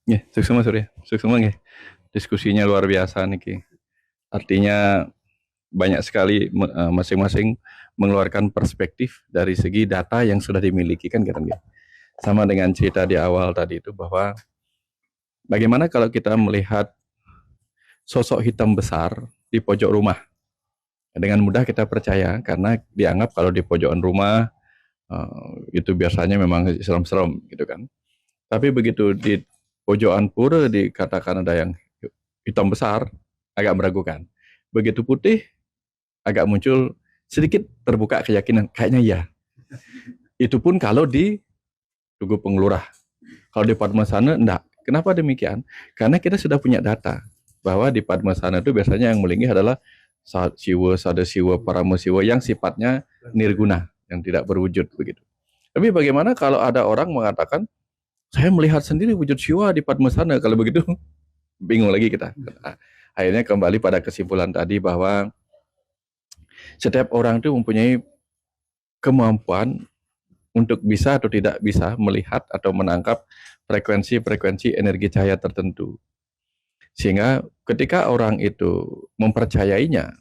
Ya, suksema Surya. Suksema nggih. Diskusinya luar biasa niki. Artinya banyak sekali masing-masing mengeluarkan perspektif dari segi data yang sudah dimiliki kan gitu nggih. Sama dengan cerita di awal tadi itu bahwa bagaimana kalau kita melihat sosok hitam besar di pojok rumah. Dengan mudah kita percaya karena dianggap kalau di pojokan rumah itu biasanya memang serem-serem gitu kan. Tapi begitu di pojokan pura dikatakan ada yang hitam besar, agak meragukan. Begitu putih, agak muncul sedikit terbuka keyakinan, kayaknya iya. Itu pun kalau di Tugu Pengelurah. Kalau di Padmasana, enggak. Kenapa demikian? Karena kita sudah punya data bahwa di Padmasana itu biasanya yang melingkih adalah siwa, sada siwa, parama siwa yang sifatnya nirguna, yang tidak berwujud begitu. Tapi bagaimana kalau ada orang mengatakan saya melihat sendiri wujud siwa di Padmasana, kalau begitu bingung lagi kita. Nah, akhirnya kembali pada kesimpulan tadi bahwa setiap orang itu mempunyai kemampuan untuk bisa atau tidak bisa melihat atau menangkap frekuensi-frekuensi energi cahaya tertentu. Sehingga ketika orang itu mempercayainya,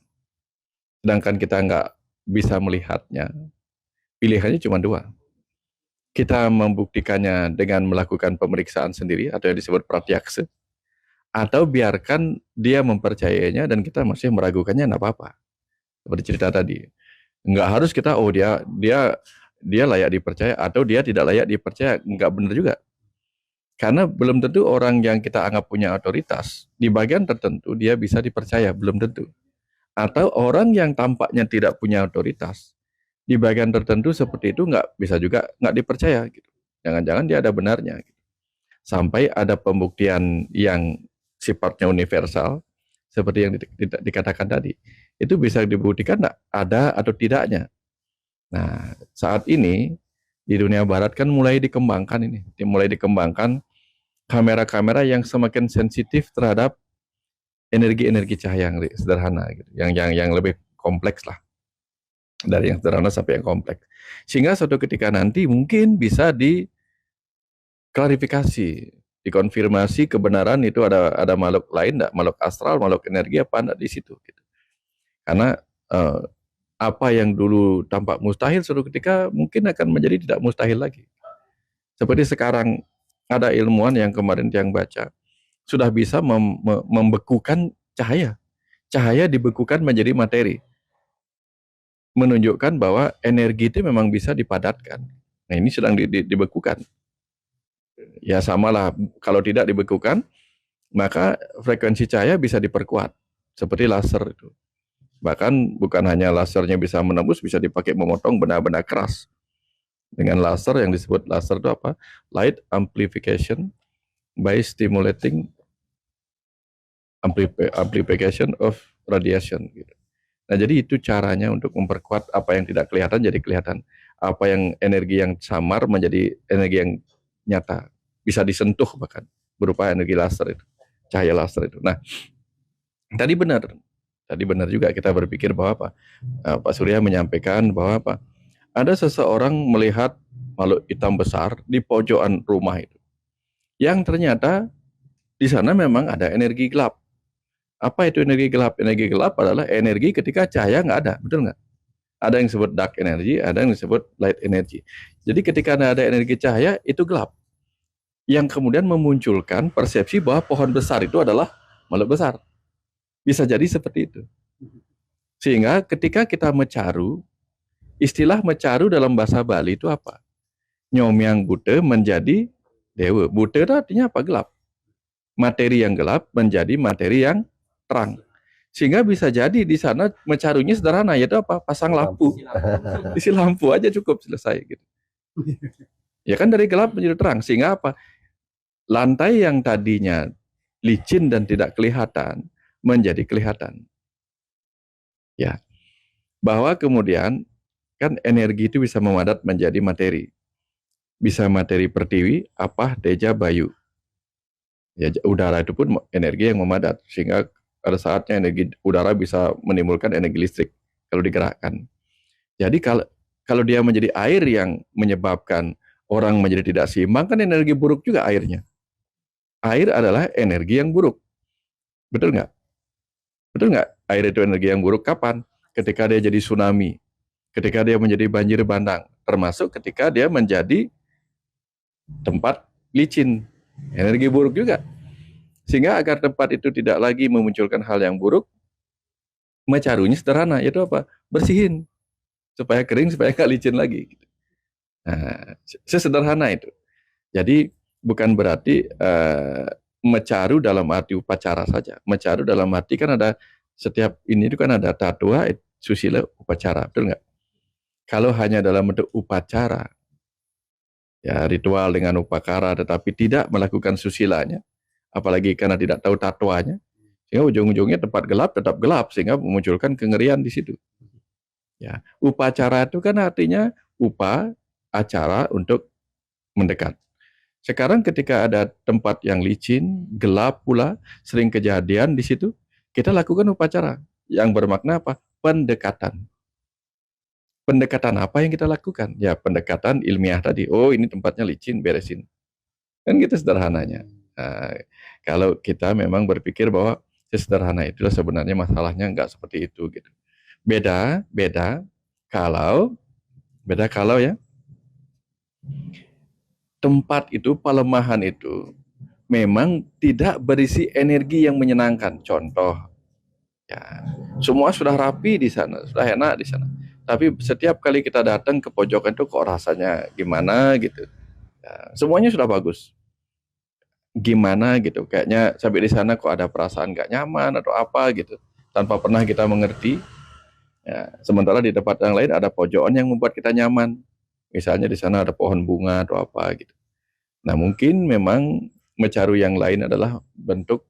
sedangkan kita nggak bisa melihatnya, pilihannya cuma dua. Kita membuktikannya dengan melakukan pemeriksaan sendiri atau yang disebut pratyaksa, atau biarkan dia mempercayainya dan kita masih meragukannya, nggak apa-apa. Seperti cerita tadi, nggak harus kita dia layak dipercaya atau dia tidak layak dipercaya, nggak benar juga. Karena belum tentu orang yang kita anggap punya otoritas di bagian tertentu dia bisa dipercaya, belum tentu. Atau orang yang tampaknya tidak punya otoritas di bagian tertentu seperti itu nggak bisa juga nggak dipercaya gitu. Jangan-jangan dia ada benarnya gitu. Sampai ada pembuktian yang sifatnya universal seperti yang dikatakan tadi. Itu bisa dibuktikan nggak ada atau tidaknya. Nah, saat ini di dunia barat kan mulai dikembangkan kamera-kamera yang semakin sensitif terhadap energi-energi cahaya yang sederhana gitu, yang lebih kompleks lah, dari yang sederhana sampai yang kompleks. Sehingga suatu ketika nanti mungkin bisa diklarifikasi, dikonfirmasi kebenaran itu ada makhluk lain enggak, makhluk astral, makhluk energi apa enggak di situ gitu. Karena eh, apa yang dulu tampak mustahil suatu ketika mungkin akan menjadi tidak mustahil lagi. Seperti sekarang ada ilmuwan yang kemarin yang baca sudah bisa membekukan cahaya. Cahaya dibekukan menjadi materi. Menunjukkan bahwa energi itu memang bisa dipadatkan. Nah ini sedang dibekukan. Ya samalah, kalau tidak dibekukan, maka frekuensi cahaya bisa diperkuat. Seperti laser itu. Bahkan bukan hanya lasernya bisa menembus, bisa dipakai memotong benda-benda keras. Dengan laser yang disebut laser itu apa? Light amplification by stimulating amplification of radiation gitu. Nah, jadi itu caranya untuk memperkuat apa yang tidak kelihatan jadi kelihatan. Apa yang energi yang samar menjadi energi yang nyata. Bisa disentuh bahkan berupa energi laser itu, cahaya laser itu. Nah, tadi benar. Tadi benar juga kita berpikir bahwa apa? Pak Surya menyampaikan bahwa apa? Ada seseorang melihat makhluk hitam besar di pojokan rumah itu. Yang ternyata di sana memang ada energi gelap. Apa itu energi gelap? Energi gelap adalah energi ketika cahaya nggak ada, betul nggak? Ada yang disebut dark energy, ada yang disebut light energy. Jadi ketika ada energi cahaya, itu gelap. Yang kemudian memunculkan persepsi bahwa pohon besar itu adalah makhluk besar. Bisa jadi seperti itu. Sehingga ketika kita mecaru, istilah mecaru dalam bahasa Bali itu apa? Nyomyang buta menjadi dewa. Buta itu artinya apa? Gelap. Materi yang gelap menjadi materi yang terang. Sehingga bisa jadi di sana mecarunya sederhana, yaitu apa? Pasang lampu. Isi lampu aja cukup selesai gitu. Ya kan dari gelap menjadi terang. Sehingga apa? Lantai yang tadinya licin dan tidak kelihatan menjadi kelihatan. Ya. Bahwa kemudian kan energi itu bisa memadat menjadi materi. Bisa materi pertiwi, apa, teja, bayu. Ya, udara itu pun energi yang memadat, sehingga pada saatnya energi udara bisa menimbulkan energi listrik kalau digerakkan. Jadi kalau dia menjadi air yang menyebabkan orang menjadi tidak seimbang, kan energi buruk juga airnya. Air adalah energi yang buruk. Betul nggak? Betul nggak? Air itu energi yang buruk kapan? Ketika dia jadi tsunami, ketika dia menjadi banjir bandang, termasuk ketika dia menjadi tempat licin, energi buruk juga. Sehingga agar tempat itu tidak lagi memunculkan hal yang buruk, mecarunya sederhana, yaitu apa? Bersihin supaya kering, supaya nggak licin lagi. Nah, sesederhana itu. Jadi bukan berarti mecaru dalam arti upacara saja. Mecaru dalam arti kan ada setiap ini itu kan ada tatua, susila, upacara, betul nggak? Kalau hanya dalam bentuk upacara, ya ritual dengan upakara, tetapi tidak melakukan susilanya, apalagi karena tidak tahu tatuanya, sehingga ujung-ujungnya tempat gelap tetap gelap, sehingga memunculkan kengerian di situ. Ya, upacara itu kan artinya acara untuk mendekat. Sekarang ketika ada tempat yang licin, gelap pula, sering kejadian di situ, kita lakukan upacara yang bermakna apa? Pendekatan. Pendekatan apa yang kita lakukan? Ya pendekatan ilmiah tadi. Oh ini tempatnya licin, beresin. Kan gitu sederhananya. Nah, kalau kita memang berpikir bahwa sesederhana itulah sebenarnya masalahnya nggak seperti itu gitu. Beda kalau ya tempat itu, pelemahan itu memang tidak berisi energi yang menyenangkan. Contoh, ya, semua sudah rapi di sana, sudah enak di sana. Tapi setiap kali kita datang ke pojokan itu kok rasanya gimana gitu. Ya, semuanya sudah bagus. Gimana gitu, kayaknya sampai di sana kok ada perasaan gak nyaman atau apa gitu. Tanpa pernah kita mengerti. Ya, sementara di tempat yang lain ada pojokan yang membuat kita nyaman. Misalnya di sana ada pohon bunga atau apa gitu. Nah mungkin memang mecaru yang lain adalah bentuk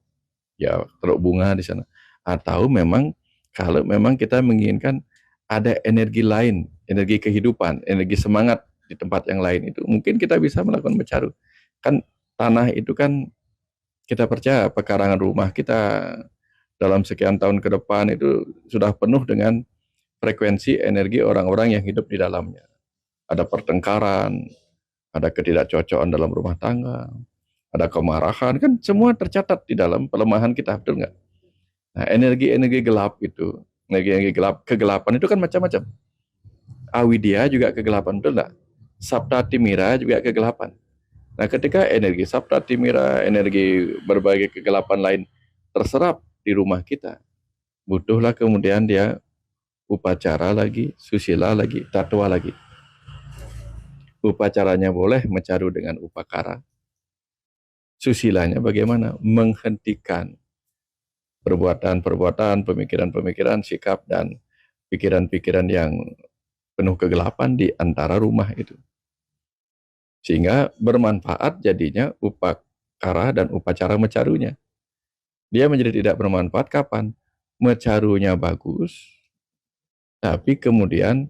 ya keruk bunga di sana. Atau memang kalau memang kita menginginkan ada energi lain, energi kehidupan, energi semangat di tempat yang lain itu, mungkin kita bisa melakukan mecaru. Kan tanah itu kan kita percaya pekarangan rumah kita dalam sekian tahun ke depan itu sudah penuh dengan frekuensi energi orang-orang yang hidup di dalamnya. Ada pertengkaran, ada ketidakcocokan dalam rumah tangga, ada kemarahan, kan semua tercatat di dalam pelemahan kita, betul nggak? Nah, energi-energi gelap itu, energi-energi gelap, kegelapan itu kan macam-macam. Awidya juga kegelapan, betul nggak? Sapta Timira juga kegelapan. Nah, ketika energi Sapta Timira, energi berbagai kegelapan lain terserap di rumah kita, butuhlah kemudian dia upacara lagi, susila lagi, tatua lagi. Upacaranya boleh mecaru dengan upakara. Susilanya bagaimana? Menghentikan perbuatan-perbuatan, pemikiran-pemikiran, sikap, dan pikiran-pikiran yang penuh kegelapan di antara rumah itu. Sehingga bermanfaat jadinya upakara dan upacara mecarunya. Dia menjadi tidak bermanfaat kapan? Mecarunya bagus, tapi kemudian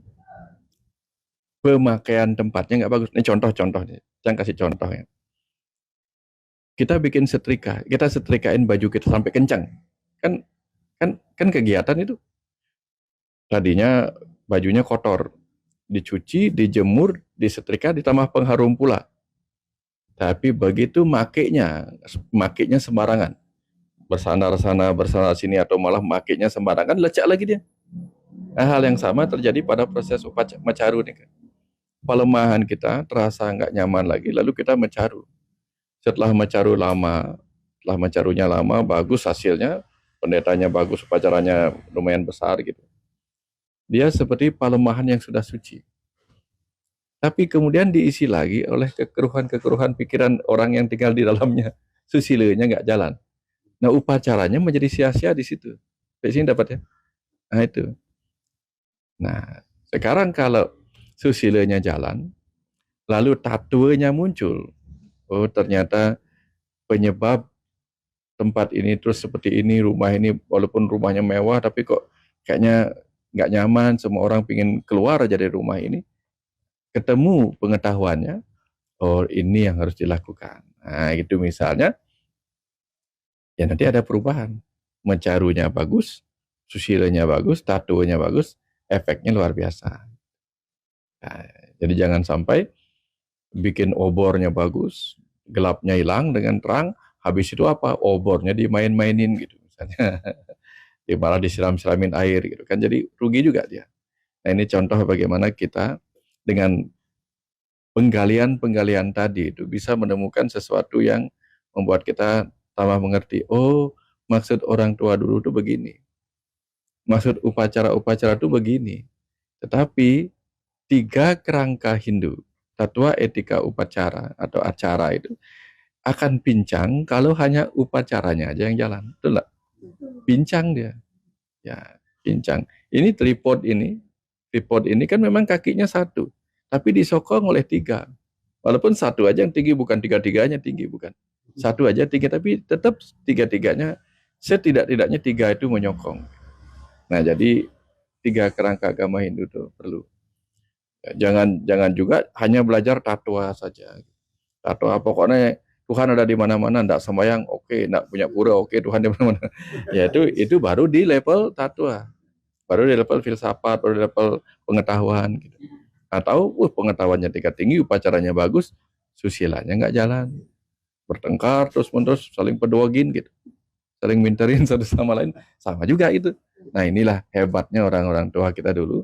pemakaian tempatnya nggak bagus. Ini contoh-contohnya. Jangan kasih contoh ya. Kita bikin setrika, kita setrikain baju kita sampai kencang. Kan kegiatan itu. Tadinya bajunya kotor, dicuci, dijemur, disetrika, ditambah pengharum pula. Tapi begitu makainya sembarangan. Bersandar sana, bersandar sini, atau malah makainya sembarangan, lecak lagi dia. Nah, hal yang sama terjadi pada proses mecaru nih kan. Pelemahan kita terasa nggak nyaman lagi, lalu kita mecaru. Setelah mecaru lama, setelah mecarunya lama, bagus hasilnya, pendetanya bagus, upacaranya lumayan besar gitu. Dia seperti pelemahan yang sudah suci. Tapi kemudian diisi lagi oleh kekeruhan-kekeruhan pikiran orang yang tinggal di dalamnya. Susilanya nggak jalan. Nah, upacaranya menjadi sia-sia di situ. Di sini dapat ya. Nah, itu. Nah, sekarang kalau susilanya jalan, lalu tatuanya muncul. Oh, ternyata penyebab tempat ini terus seperti ini, rumah ini walaupun rumahnya mewah tapi kok kayaknya nggak nyaman, semua orang pingin keluar aja dari rumah ini. Ketemu pengetahuannya, oh ini yang harus dilakukan. Nah itu misalnya, ya nanti ada perubahan. Mencarunya bagus, susilanya bagus, tatunya bagus, efeknya luar biasa. Nah, jadi jangan sampai bikin obornya bagus, gelapnya hilang dengan terang, Habis itu apa? Obornya dimain-mainin gitu misalnya. Dia malah disiram-siramin air gitu kan. Jadi rugi juga dia. Nah ini contoh bagaimana kita dengan penggalian-penggalian tadi itu bisa menemukan sesuatu yang membuat kita tambah mengerti. Oh, maksud orang tua dulu itu begini. Maksud upacara-upacara itu begini. Tetapi tiga kerangka Hindu, tatwa etika upacara atau acara itu akan pincang kalau hanya upacaranya aja yang jalan. Betul nggak? Pincang dia. Ya, pincang. Ini tripod ini kan memang kakinya satu, tapi disokong oleh tiga. Walaupun satu aja yang tinggi, bukan tiga-tiganya tinggi, bukan. Satu aja tinggi, tapi tetap tiga-tiganya, setidak-tidaknya tiga itu menyokong. Nah, jadi tiga kerangka agama Hindu itu perlu. Jangan juga hanya belajar tatwa saja. Tatwa pokoknya Tuhan ada di mana-mana, enggak sembahyang, oke, enggak punya pura, oke, Tuhan di mana-mana. Ya itu baru di level tatwa. Baru di level filsafat, baru di level pengetahuan gitu. Atau pengetahuannya tingkat tinggi, upacaranya bagus, susilanya enggak jalan. Bertengkar terus-menerus, saling pedogin gitu. Saling minterin satu sama lain, sama juga itu. Nah, inilah hebatnya orang-orang tua kita dulu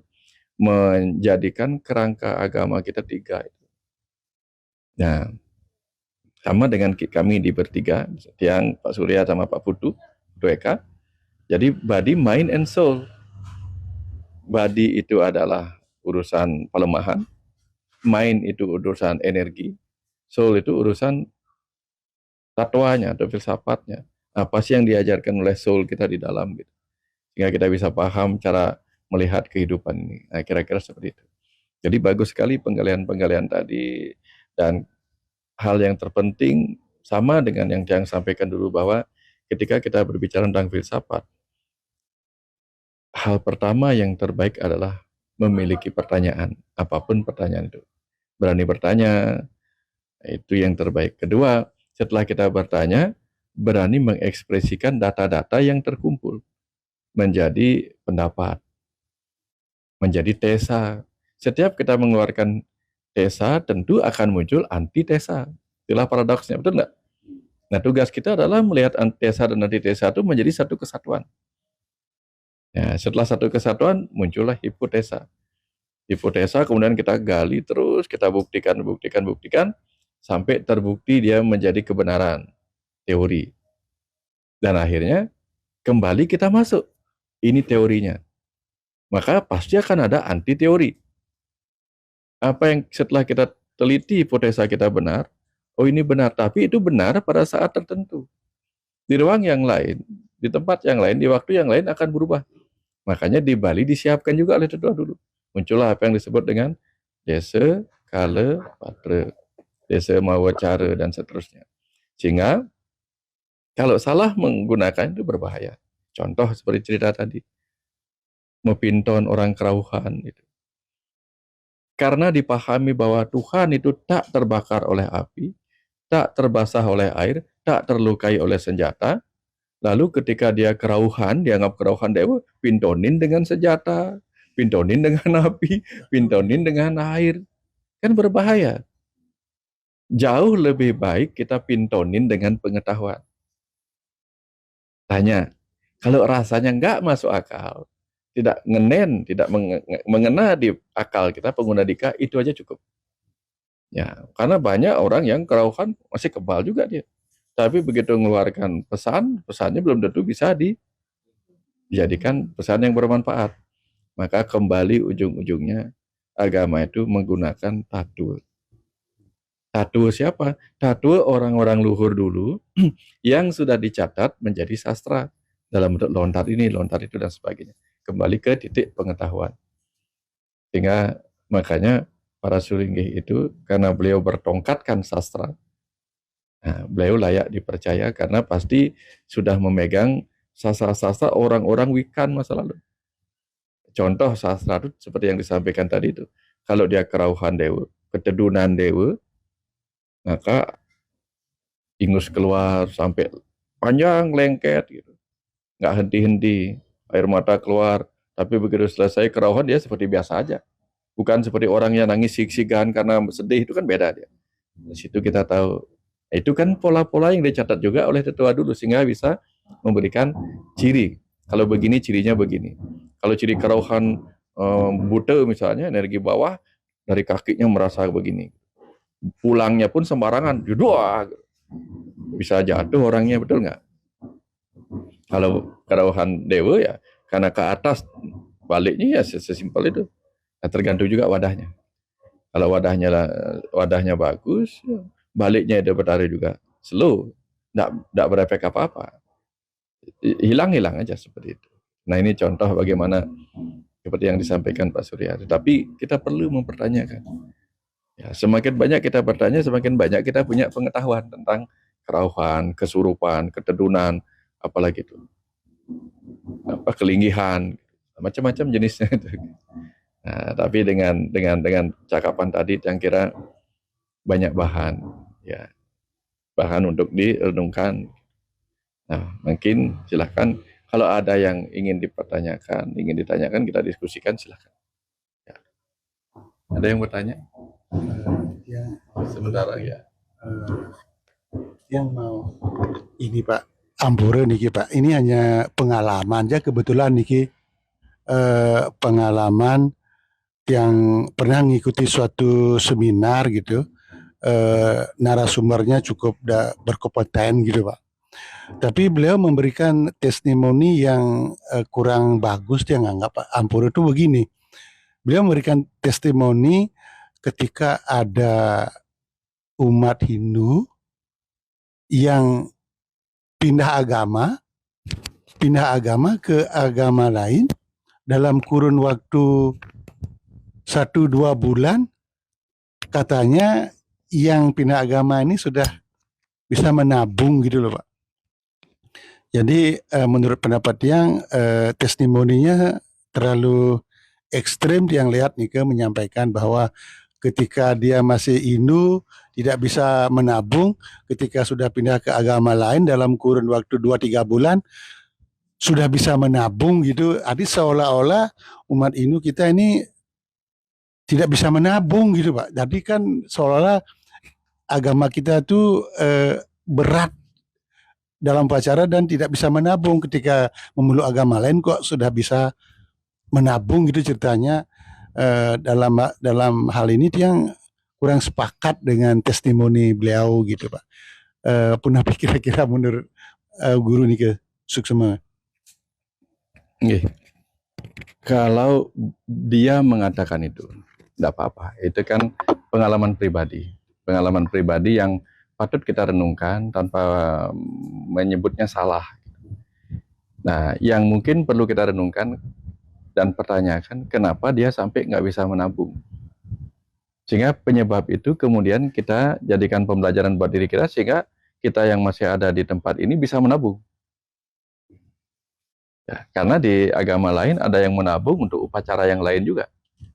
menjadikan kerangka agama kita tiga. Nah, sama dengan kami di bertiga, yang Pak Surya sama Pak Putu, Eka. Jadi body, mind, and soul. Body itu adalah urusan pelemahan, mind itu urusan energi, soul itu urusan tatwanya atau filsafatnya. Apa sih yang diajarkan oleh soul kita di dalam gitu. Sehingga kita bisa paham cara melihat kehidupan ini. Nah, kira-kira seperti itu. Jadi bagus sekali penggalian-penggalian tadi, dan hal yang terpenting sama dengan yang Jang sampaikan dulu bahwa ketika kita berbicara tentang filsafat, hal pertama yang terbaik adalah memiliki pertanyaan, apapun pertanyaan itu. Berani bertanya, itu yang terbaik. Kedua, setelah kita bertanya, berani mengekspresikan data-data yang terkumpul menjadi pendapat, menjadi tesa. Setiap kita mengeluarkan tesa, tentu akan muncul antitesa. Itulah paradoksnya, betul nggak? Nah, tugas kita adalah melihat antitesa dan antitesa itu menjadi satu kesatuan. Ya, setelah satu kesatuan, muncullah hipotesa. Hipotesa kemudian kita gali terus, kita buktikan, sampai terbukti dia menjadi kebenaran teori. Dan akhirnya kembali kita masuk. Ini teorinya. Maka pasti akan ada anti teori. Apa yang setelah kita teliti hipotesa kita benar, oh ini benar, tapi itu benar pada saat tertentu. Di ruang yang lain, di tempat yang lain, di waktu yang lain akan berubah. Makanya di Bali disiapkan juga oleh tetua dulu. Muncullah apa yang disebut dengan desa, kala, patra, desa, mawacara, dan seterusnya. Sehingga kalau salah menggunakan itu berbahaya. Contoh seperti cerita tadi, mepinton orang kerauhan itu. Karena dipahami bahwa Tuhan itu tak terbakar oleh api, tak terbasah oleh air, tak terlukai oleh senjata. Lalu ketika dia kerauhan, dianggap kerauhan dewa, pintonin dengan senjata, pintonin dengan api, pintonin dengan air. Kan berbahaya. Jauh lebih baik kita pintonin dengan pengetahuan. Tanya, kalau rasanya nggak masuk akal, tidak ngenen, tidak mengena di akal kita, pengguna dika, itu aja cukup. Ya, karena banyak orang yang kerauhan masih kebal juga dia. Tapi begitu mengeluarkan pesan, pesannya belum tentu bisa dijadikan pesan yang bermanfaat. Maka kembali ujung-ujungnya agama itu menggunakan tatwa. Tatwa siapa? Tatwa orang-orang luhur dulu yang sudah dicatat menjadi sastra dalam bentuk lontar ini, lontar itu, dan sebagainya. Kembali ke titik pengetahuan. Sehingga makanya para sulinggih itu karena beliau bertongkatkan sastra, nah, beliau layak dipercaya karena pasti sudah memegang sastra-sastra orang-orang Wikan masa lalu. Contoh sastra itu seperti yang disampaikan tadi itu. Kalau dia kerauhan dewa, ketedunan dewa, maka ingus keluar sampai panjang lengket gitu. Nggak henti-henti, air mata keluar. Tapi begitu selesai kerauhan dia seperti biasa aja. Bukan seperti orang yang nangis sig-sigan karena sedih, itu kan beda dia. Di situ kita tahu Itu kan pola-pola yang dicatat juga oleh tetua dulu sehingga bisa memberikan ciri. Kalau begini cirinya begini. Kalau ciri kerauhan buta misalnya energi bawah dari kakinya merasa begini. Pulangnya pun sembarangan, dua bisa jatuh orangnya, betul nggak? Kalau kerauhan dewa ya karena ke atas, baliknya ya sesimpel itu. Nah, tergantung juga wadahnya. Kalau wadahnya bagus, baliknya dapat hari juga slow, tidak berefek apa-apa, hilang aja seperti itu. Nah ini contoh bagaimana seperti yang disampaikan Pak Surya. Tetapi kita perlu mempertanyakan. Ya, semakin banyak kita bertanya, semakin banyak kita punya pengetahuan tentang kerauhan, kesurupan, ketedunan, apalagi itu, kelinggihan, macam-macam jenisnya itu. Nah, tapi dengan cakapan tadi, yang kira banyak bahan, ya bahan untuk direnungkan. Nah, mungkin silahkan kalau ada yang ingin ditanyakan, kita diskusikan, silahkan. Ya. Ada yang bertanya? Ya, Sebentar ya. Yang mau ini Pak Ampura niki Pak, ini hanya pengalaman aja kebetulan niki pengalaman yang pernah mengikuti suatu seminar gitu, narasumbernya cukup berkompeten gitu Pak. Tapi beliau memberikan testimoni yang kurang bagus, dia nganggap Pak Ampura itu begini. Beliau memberikan testimoni ketika ada umat Hindu yang pindah agama ke agama lain dalam kurun waktu 1-2 bulan, katanya yang pindah agama ini sudah bisa menabung gitu loh Pak. Jadi menurut pendapat yang testimoninya terlalu ekstrim, yang lihat nih menyampaikan bahwa ketika dia masih Hindu tidak bisa menabung, ketika sudah pindah ke agama lain dalam kurun waktu 2-3 bulan sudah bisa menabung gitu. Jadi seolah-olah umat Hindu kita ini tidak bisa menabung gitu Pak. Jadi kan seolah-olah agama kita tuh berat dalam upacara dan tidak bisa menabung. Ketika memeluk agama lain kok sudah bisa menabung gitu ceritanya. Dalam hal ini yang kurang sepakat dengan testimoni beliau gitu Pak. Punah kira-kira menurut guru nih ke Suksema. Okay. Kalau dia mengatakan itu, tidak apa-apa. Itu kan pengalaman pribadi yang patut kita renungkan tanpa menyebutnya salah. Nah, yang mungkin perlu kita renungkan dan pertanyakan, kenapa dia sampai nggak bisa menabung? Sehingga penyebab itu kemudian kita jadikan pembelajaran buat diri kita, sehingga kita yang masih ada di tempat ini bisa menabung. Ya, karena di agama lain ada yang menabung untuk upacara yang lain juga.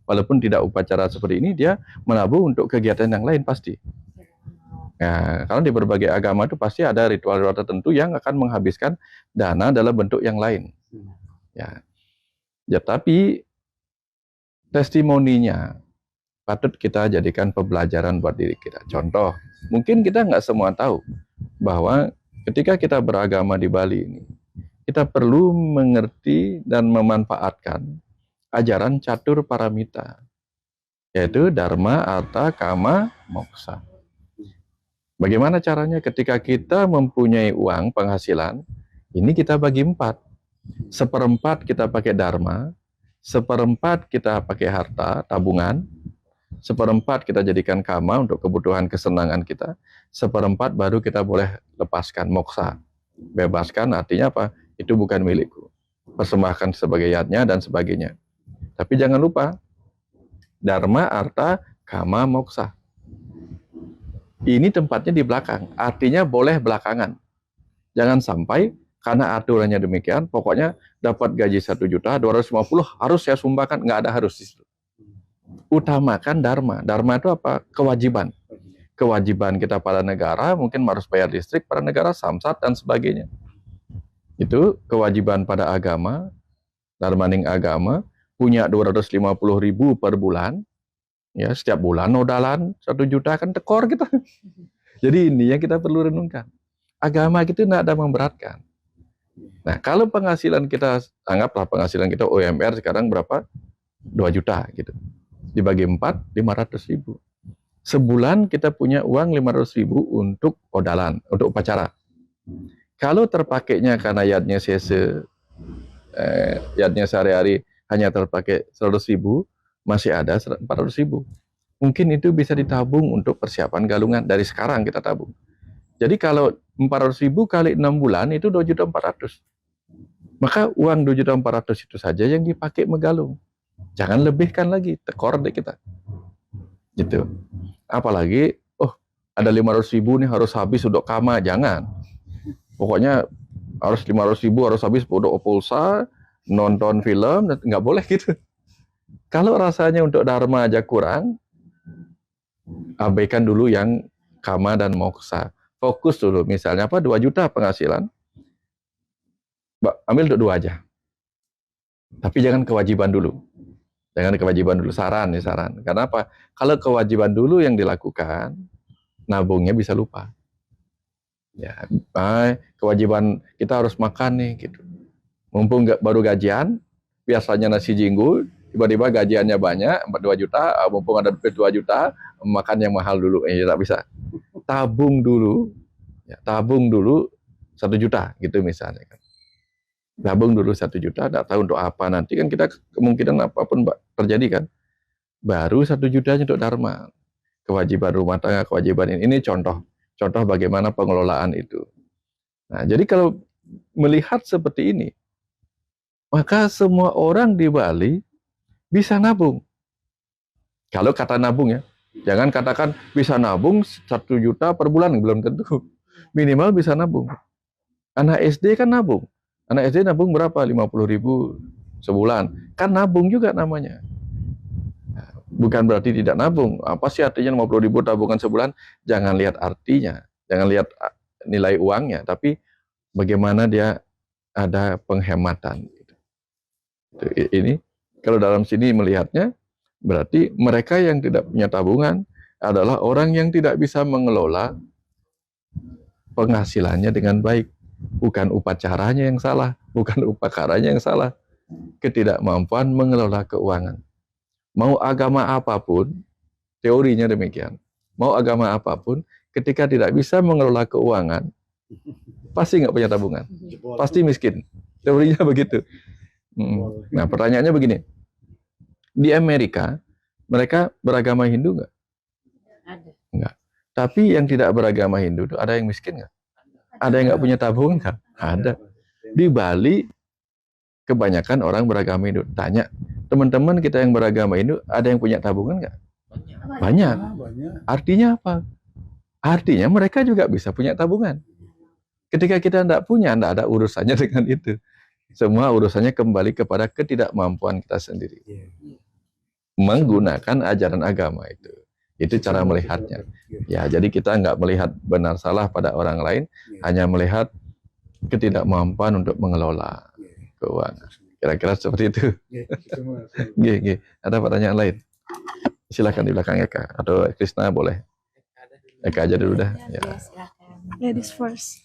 Walaupun tidak upacara seperti ini, dia menabung untuk kegiatan yang lain pasti. Ya, karena di berbagai agama itu pasti ada ritual-ritual tertentu yang akan menghabiskan dana dalam bentuk yang lain. Ya, tapi testimoninya patut kita jadikan pembelajaran buat diri kita. Contoh, mungkin kita nggak semua tahu bahwa ketika kita beragama di Bali ini, kita perlu mengerti dan memanfaatkan ajaran catur paramita, yaitu Dharma, Artha, Kama, Moksa. Bagaimana caranya? Ketika kita mempunyai uang penghasilan, ini kita bagi 4. 1/4 kita pakai Dharma, 1/4 kita pakai harta, tabungan, 1/4 kita jadikan Kama untuk kebutuhan kesenangan kita, 1/4 baru kita boleh lepaskan, Moksa. Bebaskan artinya apa? Itu bukan milikku. Persembahkan sebagai yatnya dan sebagainya. Tapi jangan lupa, Dharma, Artha, Kama, Moksa. Ini tempatnya di belakang, artinya boleh belakangan. Jangan sampai karena aturannya demikian, pokoknya dapat gaji 1.250.000 harus saya sumbangkan, nggak ada harus di situ. Utamakan Dharma. Dharma itu apa? Kewajiban. Kewajiban kita pada negara, mungkin harus bayar listrik pada negara, samsat dan sebagainya. Itu kewajiban pada agama, Dharmaning agama, punya 250.000 per bulan, ya setiap bulan nodalan 1 juta kan tekor kita. Jadi ini yang kita perlu renungkan. Agama itu tidak ada memberatkan. Nah, kalau penghasilan kita, anggaplah penghasilan kita UMR sekarang berapa? 2 juta gitu. Dibagi 4, 500 ribu. Sebulan kita punya uang 500 ribu untuk odalan, untuk upacara. Kalau terpakainya karena yadnya sese, yadnya sehari-hari hanya terpakai 100 ribu, masih ada 400 ribu. Mungkin itu bisa ditabung untuk persiapan galungan. Dari sekarang kita tabung. Jadi kalau 400 ribu kali 6 bulan itu 2.400.000. Maka uang 2.400.000 itu saja yang dipakai menggalung. Jangan lebihkan lagi, tekor deh kita. Gitu. Apalagi, ada 500 ribu nih harus habis untuk kama. Jangan. Pokoknya harus 500 ribu harus habis untuk pulsa, nonton film, nggak boleh gitu. Kalau rasanya untuk dharma aja kurang, abaikan dulu yang kama dan moksa. Fokus dulu, misalnya 2 juta penghasilan, ambil untuk 2 aja. Tapi jangan kewajiban dulu. Jangan kewajiban dulu, saran. Karena apa? Kalau kewajiban dulu yang dilakukan, nabungnya bisa lupa. Ya, kewajiban kita harus makan nih gitu. Mumpung baru gajian, biasanya nasi jinggu, tiba-tiba gajiannya banyak, 2 juta, mumpung ada 2 juta, makan yang mahal dulu. Tak bisa. Tabung dulu 1 juta gitu misalnya kan. Tabung dulu 1 juta, tidak tahu untuk apa nanti kan kita kemungkinan apapun terjadi kan. Baru 1 juta untuk dharma. Kewajiban rumah tangga, kewajiban ini contoh bagaimana pengelolaan itu. Nah, jadi kalau melihat seperti ini, maka semua orang di Bali bisa nabung. Kalau kata nabung ya, jangan katakan bisa nabung 1 juta per bulan, belum tentu. Minimal bisa nabung. Anak SD kan nabung. Anak SD nabung berapa? 50 ribu sebulan. Kan nabung juga namanya. Bukan berarti tidak nabung. Apa sih artinya 50 ribu tabungan sebulan? Jangan lihat artinya. Jangan lihat nilai uangnya. Tapi bagaimana dia ada penghematan. Ini kalau dalam sini melihatnya, berarti mereka yang tidak punya tabungan adalah orang yang tidak bisa mengelola penghasilannya dengan baik. Bukan upacaranya yang salah, bukan upakaranya yang salah. Ketidakmampuan mengelola keuangan. Mau agama apapun, teorinya demikian. Mau agama apapun, ketika tidak bisa mengelola keuangan, pasti nggak punya tabungan. Pasti miskin. Teorinya begitu. Nah, pertanyaannya begini. Di Amerika, mereka beragama Hindu nggak? Ada. Enggak. Tapi yang tidak beragama Hindu itu ada yang miskin nggak? Ada yang nggak punya tabungan nggak? Ada. Di Bali, kebanyakan orang beragama Hindu. Tanya, teman-teman kita yang beragama Hindu, ada yang punya tabungan nggak? Banyak. Artinya apa? Artinya mereka juga bisa punya tabungan. Ketika kita tidak punya, tidak ada urusannya dengan itu. Semua urusannya kembali kepada ketidakmampuan kita sendiri. Menggunakan ajaran agama itu. Itu cara melihatnya. Ya, jadi kita nggak melihat benar salah pada orang lain, hanya melihat ketidakmampuan untuk mengelola keuangan. Kira-kira seperti itu. Gih. Ada pertanyaan lain? Silakan di belakang Eka atau Krisna boleh. Eka aja dulu dah. Ya. Ladies first.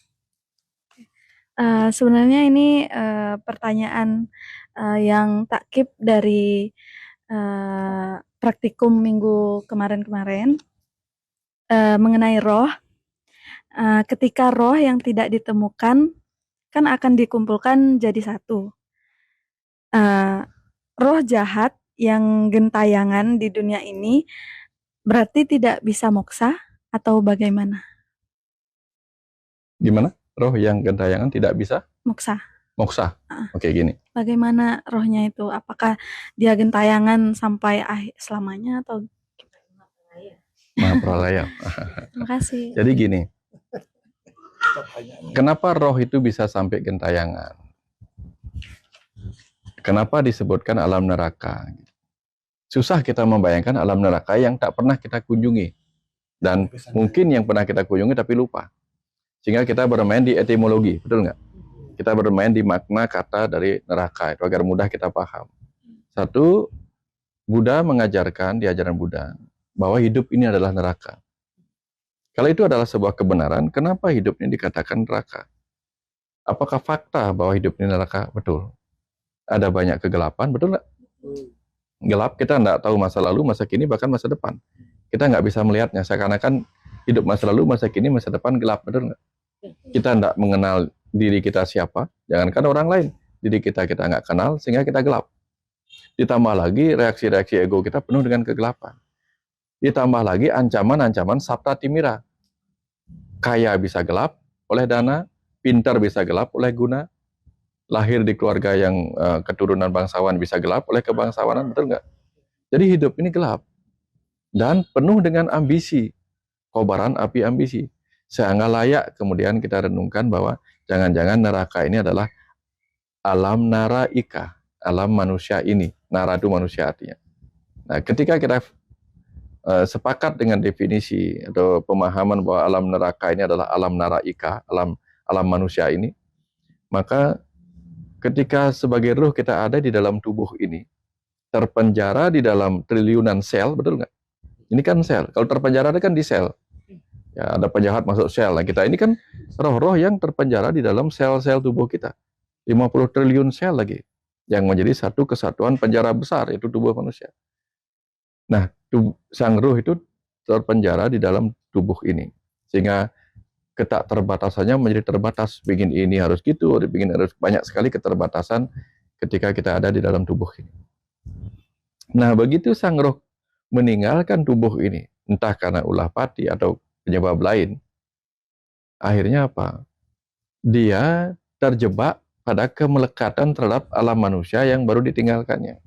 Sebenarnya ini pertanyaan yang takkib dari praktikum minggu kemarin-kemarin mengenai roh. Ketika roh yang tidak ditemukan kan akan dikumpulkan jadi satu. Roh jahat yang gentayangan di dunia ini berarti tidak bisa moksa atau bagaimana? Gimana? Roh yang gentayangan tidak bisa Moksa. moksa. Oke, gini. Bagaimana rohnya itu? Apakah dia gentayangan sampai selamanya atau Mahapralaya. Terima kasih. Jadi gini. Kenapa roh itu bisa sampai gentayangan? Kenapa disebutkan alam neraka? Susah kita membayangkan alam neraka yang tak pernah kita kunjungi. Dan mungkin yang pernah kita kunjungi tapi lupa. Sehingga kita bermain di etimologi, betul nggak? Kita bermain di makna kata dari neraka itu agar mudah kita paham. Satu, Buddha mengajarkan di ajaran Buddha bahwa hidup ini adalah neraka. Kalau itu adalah sebuah kebenaran, kenapa hidup ini dikatakan neraka? Apakah fakta bahwa hidup ini neraka? Betul. Ada banyak kegelapan, betul nggak? Gelap, kita nggak tahu masa lalu, masa kini, bahkan masa depan. Kita nggak bisa melihatnya, seakan-akan hidup masa lalu, masa kini, masa depan gelap, betul nggak? Kita nggak mengenal diri kita siapa, jangankan orang lain. Diri kita nggak kenal, sehingga kita gelap. Ditambah lagi reaksi-reaksi ego kita penuh dengan kegelapan. Ditambah lagi ancaman-ancaman sabta timira. Kaya bisa gelap oleh dana, pintar bisa gelap oleh guna, lahir di keluarga yang keturunan bangsawan bisa gelap oleh kebangsawanan, betul nggak? Jadi hidup ini gelap dan penuh dengan ambisi, kobaran api ambisi. Sehingga layak kemudian kita renungkan bahwa jangan-jangan neraka ini adalah alam naraika, alam manusia ini. Nara itu manusia artinya. Nah, ketika kita sepakat dengan definisi atau pemahaman bahwa alam neraka ini adalah alam naraika, alam manusia ini, maka ketika sebagai ruh kita ada di dalam tubuh ini, terpenjara di dalam triliunan sel, betul nggak? Ini kan sel. Kalau terpenjara kan di sel. Ya, ada penjahat masuk sel. Nah, kita ini kan roh-roh yang terpenjara di dalam sel-sel tubuh kita. 50 triliun sel lagi. Yang menjadi satu kesatuan penjara besar, yaitu tubuh manusia. Nah, sang ruh itu terpenjara di dalam tubuh ini. Sehingga ketak terbatasannya menjadi terbatas. Bikin ini harus gitu, bikin harus banyak sekali keterbatasan ketika kita ada di dalam tubuh ini. Nah, begitu sang roh meninggalkan tubuh ini, entah karena ulah pati atau penyebab lain, akhirnya apa? Dia terjebak pada kemelekatan terhadap alam manusia yang baru ditinggalkannya.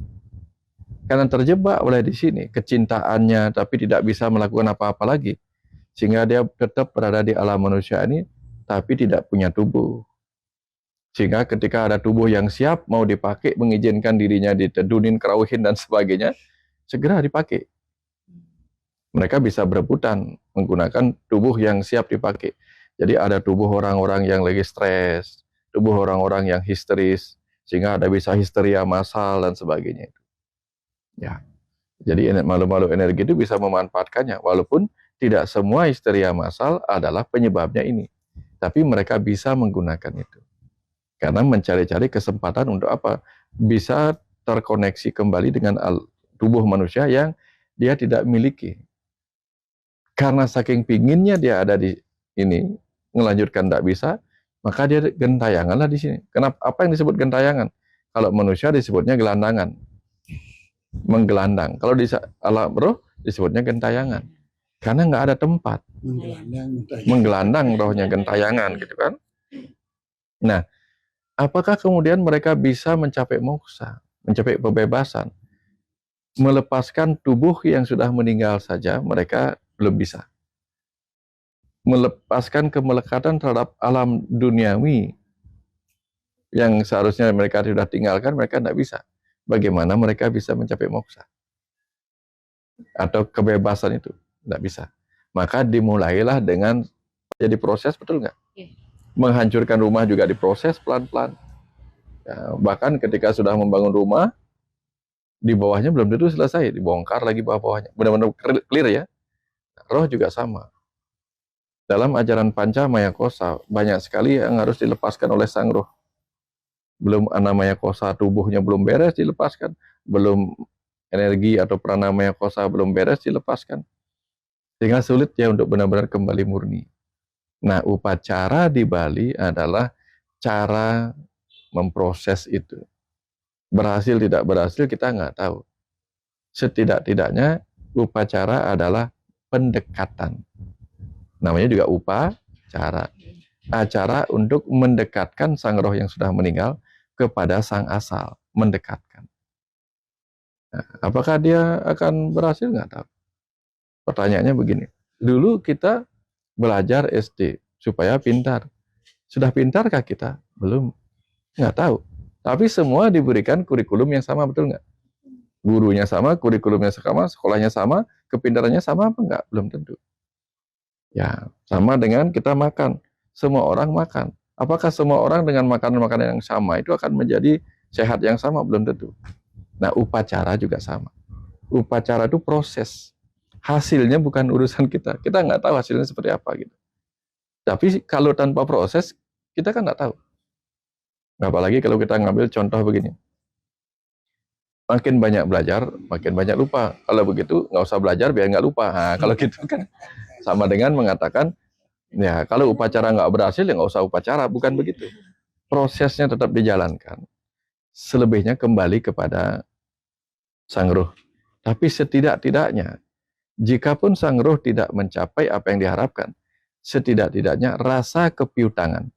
Karena terjebak oleh di sini kecintaannya, tapi tidak bisa melakukan apa-apa lagi, sehingga dia tetap berada di alam manusia ini, tapi tidak punya tubuh. Sehingga ketika ada tubuh yang siap mau dipakai, mengizinkan dirinya ditedunin, kerauhin dan sebagainya, segera dipakai. Mereka bisa berebutan menggunakan tubuh yang siap dipakai. Jadi ada tubuh orang-orang yang lagi stres, tubuh orang-orang yang histeris, sehingga ada bisa histeria massal dan sebagainya. Ya, jadi malu-malu energi itu bisa memanfaatkannya, walaupun tidak semua histeria massal adalah penyebabnya ini, tapi mereka bisa menggunakan itu karena mencari-cari kesempatan untuk apa? Bisa terkoneksi kembali dengan tubuh manusia yang dia tidak miliki. Karena saking pinginnya dia ada di ini, melanjutkan tidak bisa, maka dia gentayanganlah di sini. Kenapa? Apa yang disebut gentayangan? Kalau manusia disebutnya gelandangan, menggelandang. Kalau di alam roh disebutnya gentayangan, karena nggak ada tempat. Menggelandang rohnya, gentayangan, gitu kan? Nah, apakah kemudian mereka bisa mencapai moksa, mencapai pembebasan, melepaskan tubuh yang sudah meninggal saja? Mereka belum bisa. Melepaskan kemelekatan terhadap alam duniawi yang seharusnya mereka sudah tinggalkan, mereka tidak bisa. Bagaimana mereka bisa mencapai moksa atau kebebasan itu? Tidak bisa. Maka dimulailah dengan jadi proses, betul nggak? Menghancurkan rumah juga diproses pelan-pelan. Ya, bahkan ketika sudah membangun rumah, di bawahnya belum tentu selesai, dibongkar lagi bawah-bawahnya. Benar-benar clear ya. Roh juga sama. Dalam ajaran Panca Maya Kosa, banyak sekali yang harus dilepaskan oleh sang roh. Belum Anamaya Kosa, tubuhnya belum beres dilepaskan. Belum energi atau Pranamaya Kosa belum beres dilepaskan. Sehingga sulit ya untuk benar-benar kembali murni. Nah, upacara di Bali adalah cara memproses itu. Berhasil tidak berhasil kita nggak tahu. Setidak-tidaknya upacara adalah pendekatan. Namanya juga upacara. Acara untuk mendekatkan sang roh yang sudah meninggal kepada sang asal. Mendekatkan. Nah, apakah dia akan berhasil? Nggak tahu. Pertanyaannya begini. Dulu kita belajar SD supaya pintar. Sudah pintarkah kita? Belum. Nggak tahu. Tapi semua diberikan kurikulum yang sama, betul nggak? Gurunya sama, kurikulumnya sama, sekolahnya sama, kepintarannya sama apa enggak? Belum tentu. Ya, sama dengan kita makan. Semua orang makan. Apakah semua orang dengan makanan-makanan yang sama itu akan menjadi sehat yang sama? Belum tentu. Nah, upacara juga sama. Upacara itu proses. hasilnya bukan urusan kita. Kita nggak tahu hasilnya seperti apa gitu. Tapi kalau tanpa proses, kita kan nggak tahu. Apalagi kalau kita ngambil contoh begini. Makin banyak belajar, makin banyak lupa. Kalau begitu, nggak usah belajar biar nggak lupa. Nah, kalau gitu kan sama dengan mengatakan, ya kalau upacara nggak berhasil, ya nggak usah upacara. Bukan begitu. Prosesnya tetap dijalankan. Selebihnya kembali kepada Sang Roh. Tapi setidak-tidaknya, jikapun Sang Roh tidak mencapai apa yang diharapkan, setidak-tidaknya rasa kepiutangan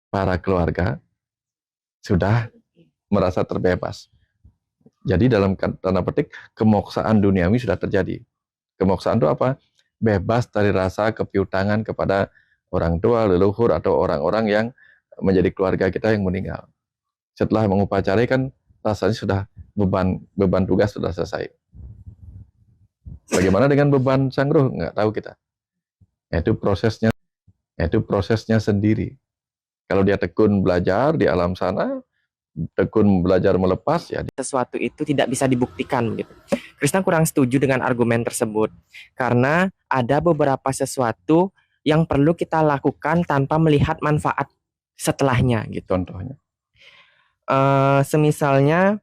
para keluarga sudah merasa terbebas. Jadi dalam tanda petik, kemoksaan duniawi sudah terjadi. Kemoksaan itu apa? Bebas dari rasa kepiutangan kepada orang tua, leluhur, atau orang-orang yang menjadi keluarga kita yang meninggal. Setelah mengupacarai kan rasanya sudah beban tugas sudah selesai. Bagaimana dengan beban Sang Roh? Nggak tahu kita. Itu prosesnya sendiri. Kalau dia tekun belajar di alam sana, tekun belajar melepas, ya sesuatu itu tidak bisa dibuktikan gitu. Krishna kurang setuju dengan argumen tersebut karena ada beberapa sesuatu yang perlu kita lakukan tanpa melihat manfaat setelahnya gitu. contohnya. Semisalnya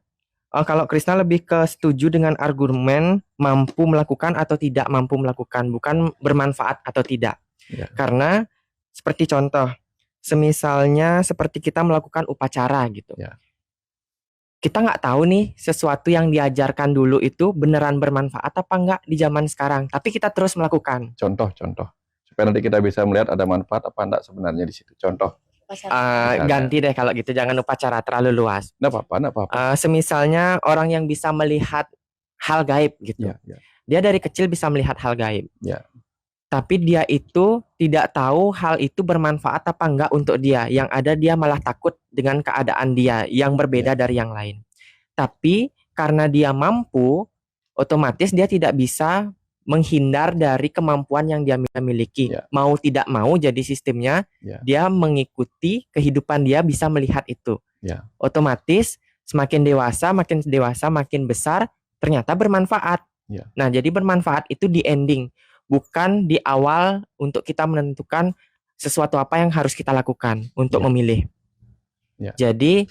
kalau Krishna lebih ke setuju dengan argumen mampu melakukan atau tidak mampu melakukan, bukan bermanfaat atau tidak. Ya. Karena seperti contoh, semisalnya seperti kita melakukan upacara gitu. Ya. Kita nggak tahu nih sesuatu yang diajarkan dulu itu beneran bermanfaat apa enggak di zaman sekarang. Tapi kita terus melakukan. Contoh. Supaya nanti kita bisa melihat ada manfaat apa enggak sebenarnya di situ. Contoh. Ganti deh kalau gitu, jangan upacara terlalu luas. Nggak apa-apa. Semisalnya orang yang bisa melihat hal gaib gitu. Ya. Dia dari kecil bisa melihat hal gaib. Ya. Tapi dia itu tidak tahu hal itu bermanfaat apa enggak untuk dia. Yang ada dia malah takut dengan keadaan dia yang berbeda dari yang lain. Tapi karena dia mampu, otomatis dia tidak bisa menghindar dari kemampuan yang dia miliki. Ya. Mau tidak mau jadi sistemnya, Ya. dia mengikuti kehidupan dia bisa melihat itu. Ya. Otomatis semakin dewasa, makin besar, ternyata bermanfaat. Ya. Nah, jadi bermanfaat itu di ending, bukan di awal untuk kita menentukan sesuatu apa yang harus kita lakukan untuk Ya. memilih. Ya. Jadi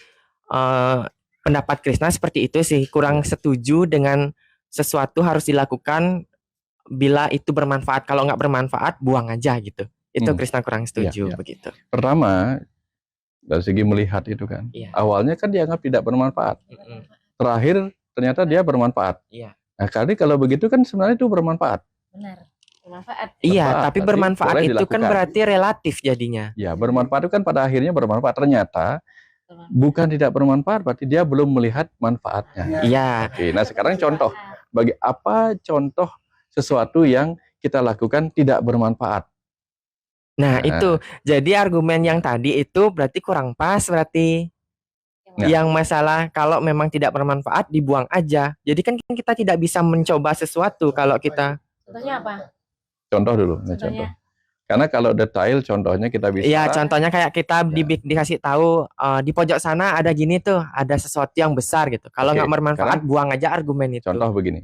pendapat Krishna seperti itu sih, kurang setuju dengan sesuatu harus dilakukan bila itu bermanfaat. Kalau nggak bermanfaat, buang aja gitu. Itu Krishna kurang setuju Ya. begitu. Pertama, dari segi melihat itu kan. Iya. Awalnya kan dianggap tidak bermanfaat. Terakhir ternyata dia bermanfaat. Iya. Nah, kali kalau begitu kan sebenarnya itu bermanfaat. Benar, bermanfaat. Iya, Bermanfaat, tapi berarti bermanfaat boleh itu kan dilakukan. berarti relatif jadinya. Ya, bermanfaat itu kan pada akhirnya bermanfaat. Ternyata bukan tidak bermanfaat, berarti dia belum melihat manfaatnya. Iya. Oke, nah sekarang contoh. Bagi apa contoh sesuatu yang kita lakukan tidak bermanfaat? Nah, Nah. itu. Jadi argumen yang tadi itu berarti kurang pas berarti. Nah. Yang masalah kalau memang tidak bermanfaat dibuang aja. Jadi kan kita tidak bisa mencoba sesuatu kalau kita. Contohnya apa? Contoh dulu, nah, Contohnya? contoh. Karena kalau detail contohnya kita bisa. Iya, contohnya kayak kita dikasih tahu di pojok sana ada gini tuh, ada sesuatu yang besar gitu. Kalau Oke, nggak bermanfaat, sekarang buang aja argumen itu. Contoh begini.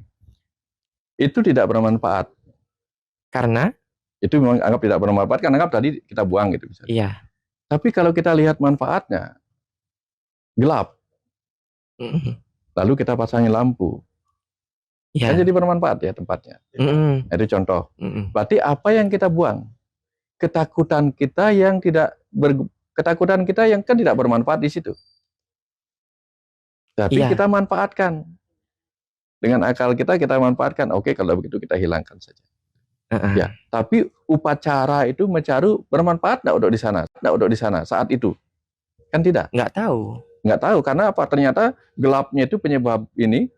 Itu tidak bermanfaat. Karena? Itu memang anggap tidak bermanfaat, karena anggap tadi kita buang gitu. Misalnya. Iya. Tapi kalau kita lihat manfaatnya, gelap. Lalu kita pasangin lampu. Iya. Kan jadi bermanfaat ya tempatnya. Itu contoh. Berarti apa yang kita buang? Ketakutan kita yang kan tidak bermanfaat di situ. Tapi Iya. kita manfaatkan. Dengan akal kita manfaatkan. Oke, kalau begitu kita hilangkan saja. Ya, tapi upacara itu mencari bermanfaat enggak untuk di sana? Enggak untuk di sana saat itu. Kan tidak. Nggak tahu. Nggak tahu karena apa? Ternyata gelapnya itu penyebab ini.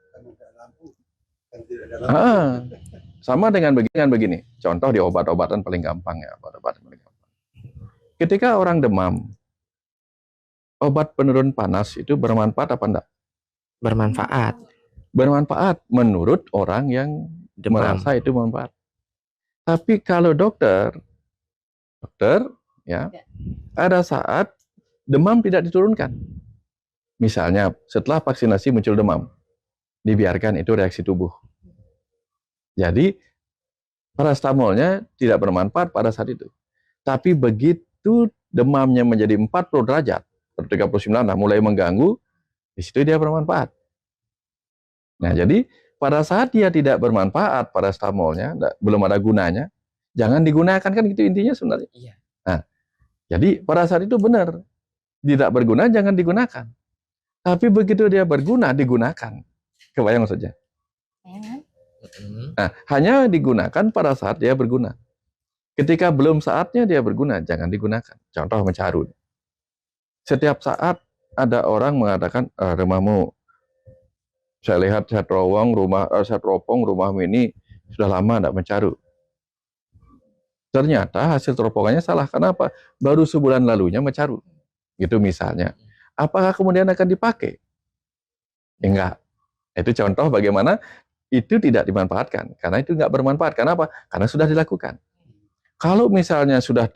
Sama dengan begini. Contoh di obat-obatan paling gampang ya, obat-obatan paling gampang. Ketika orang demam, obat penurun panas itu bermanfaat apa enggak? Bermanfaat. Bermanfaat menurut orang yang Demam. merasa itu bermanfaat. Tapi kalau dokter ya, ada saat demam tidak diturunkan. Misalnya setelah vaksinasi muncul demam, dibiarkan itu reaksi tubuh. Jadi paracetamolnya tidak bermanfaat pada saat itu. Tapi begitu demamnya menjadi 40 derajat, 39 lah, mulai mengganggu, di situ dia bermanfaat. Nah, jadi pada saat dia tidak bermanfaat paracetamolnya, belum ada gunanya, jangan digunakan, kan gitu intinya sebenarnya. Iya. Nah, jadi pada saat itu benar, tidak berguna jangan digunakan. Tapi begitu dia berguna, digunakan. Kebayang maksudnya? Nah, hanya digunakan pada saat dia berguna. Ketika belum saatnya dia berguna, jangan digunakan. Contoh mencarut. Setiap saat ada orang mengatakan, rumahmu, saya lihat saya teropong rumahmu ini sudah lama tidak mencarut. Ternyata hasil teropongannya salah. Kenapa? Baru sebulan lalunya mencarut. Gitu misalnya. Apakah kemudian akan dipakai? Enggak. Itu contoh bagaimana itu tidak dimanfaatkan. Karena itu enggak bermanfaat. Kenapa? Karena sudah dilakukan. Kalau misalnya sudah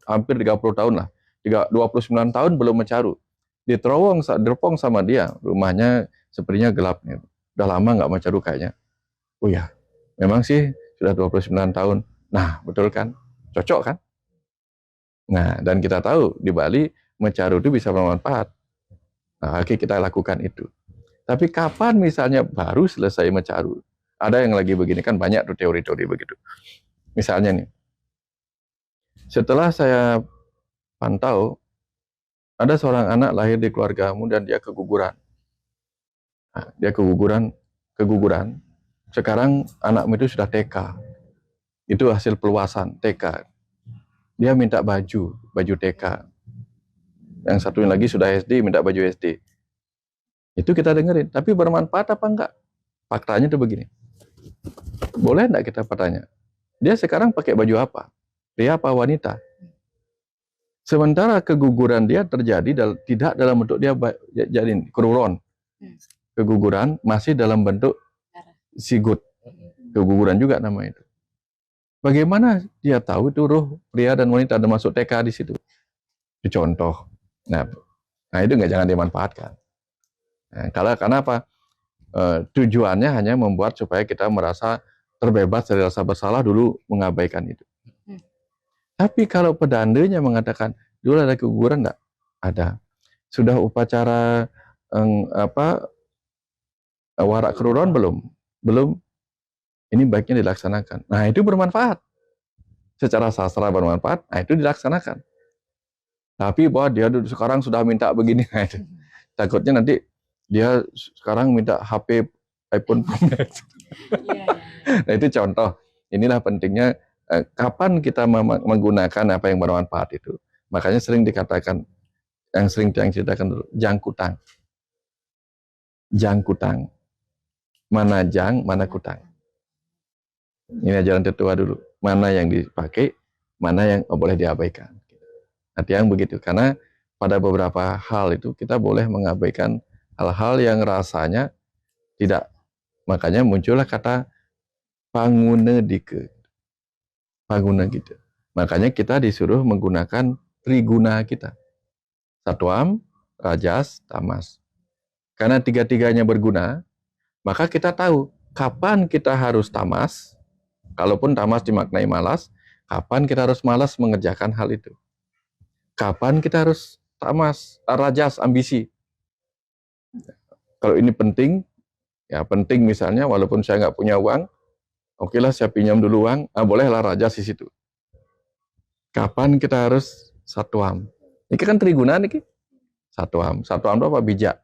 hampir 30 tahun lah, 29 tahun belum mencarut, diteropong sama dia, rumahnya sepertinya gelap nih. Udah lama nggak mencarut kayaknya. Oh ya, memang sih sudah 29 tahun. Nah, betul kan? Cocok kan? Nah, dan kita tahu di Bali mencarut itu bisa bermanfaat. Nah, oke, kita lakukan itu. Tapi kapan misalnya baru selesai mencarut? Ada yang lagi begini, kan banyak tuh teori-teori begitu. Misalnya nih, setelah saya pantau, ada seorang anak lahir di keluargamu dan dia keguguran. Nah, dia keguguran. Sekarang anakmu itu sudah TK. Itu hasil peluasan TK. Dia minta baju TK. Yang satu lagi sudah SD, minta baju SD. Itu kita dengerin. Tapi bermanfaat apa enggak? Faktanya itu begini. Boleh enggak kita bertanya? Dia sekarang pakai baju apa? Pria apa wanita? Sementara keguguran dia terjadi tidak dalam bentuk dia jadi keruron. Keguguran masih dalam bentuk sigut. Keguguran juga nama itu. Bagaimana dia tahu itu ruh pria dan wanita, ada masuk TK di situ? Itu contoh. Nah itu jangan dimanfaatkan. Nah, karena apa? Tujuannya hanya membuat supaya kita merasa terbebas dari rasa bersalah, dulu mengabaikan itu. Tapi kalau pedandanya mengatakan, dulu ada keguguran enggak? Ada. Sudah upacara warak keruron belum? Belum. Ini baiknya dilaksanakan. Nah, itu bermanfaat. Secara sastra bermanfaat, nah itu dilaksanakan. Tapi bahwa dia sekarang sudah minta begini, nah itu. Takutnya nanti dia sekarang minta HP iPhone Pro Max. Nah, itu contoh. Inilah pentingnya kapan kita menggunakan apa yang bermanfaat itu. Makanya sering dikatakan, yang ceritakan dulu, jangkutang. Jangkutang. Mana jang, mana kutang. Ini ajaran tetua dulu. Mana yang dipakai, mana yang boleh diabaikan. Nanti yang begitu. Karena pada beberapa hal itu kita boleh mengabaikan hal-hal yang rasanya tidak. Makanya muncullah kata panguna dike. Panguna gitu. Makanya kita disuruh menggunakan triguna kita. Satwam, rajas, tamas. Karena tiga-tiganya berguna, maka kita tahu kapan kita harus tamas. Kalaupun tamas dimaknai malas, kapan kita harus malas mengerjakan hal itu. Kapan kita harus tamas, rajas, ambisi. Kalau ini penting, ya penting misalnya, walaupun saya nggak punya uang, oke lah saya pinjam dulu uang, bolehlah rajas di situ. Kapan kita harus satwam? Ini kan triguna nih. Satwam. Satwam itu apa? Bijak.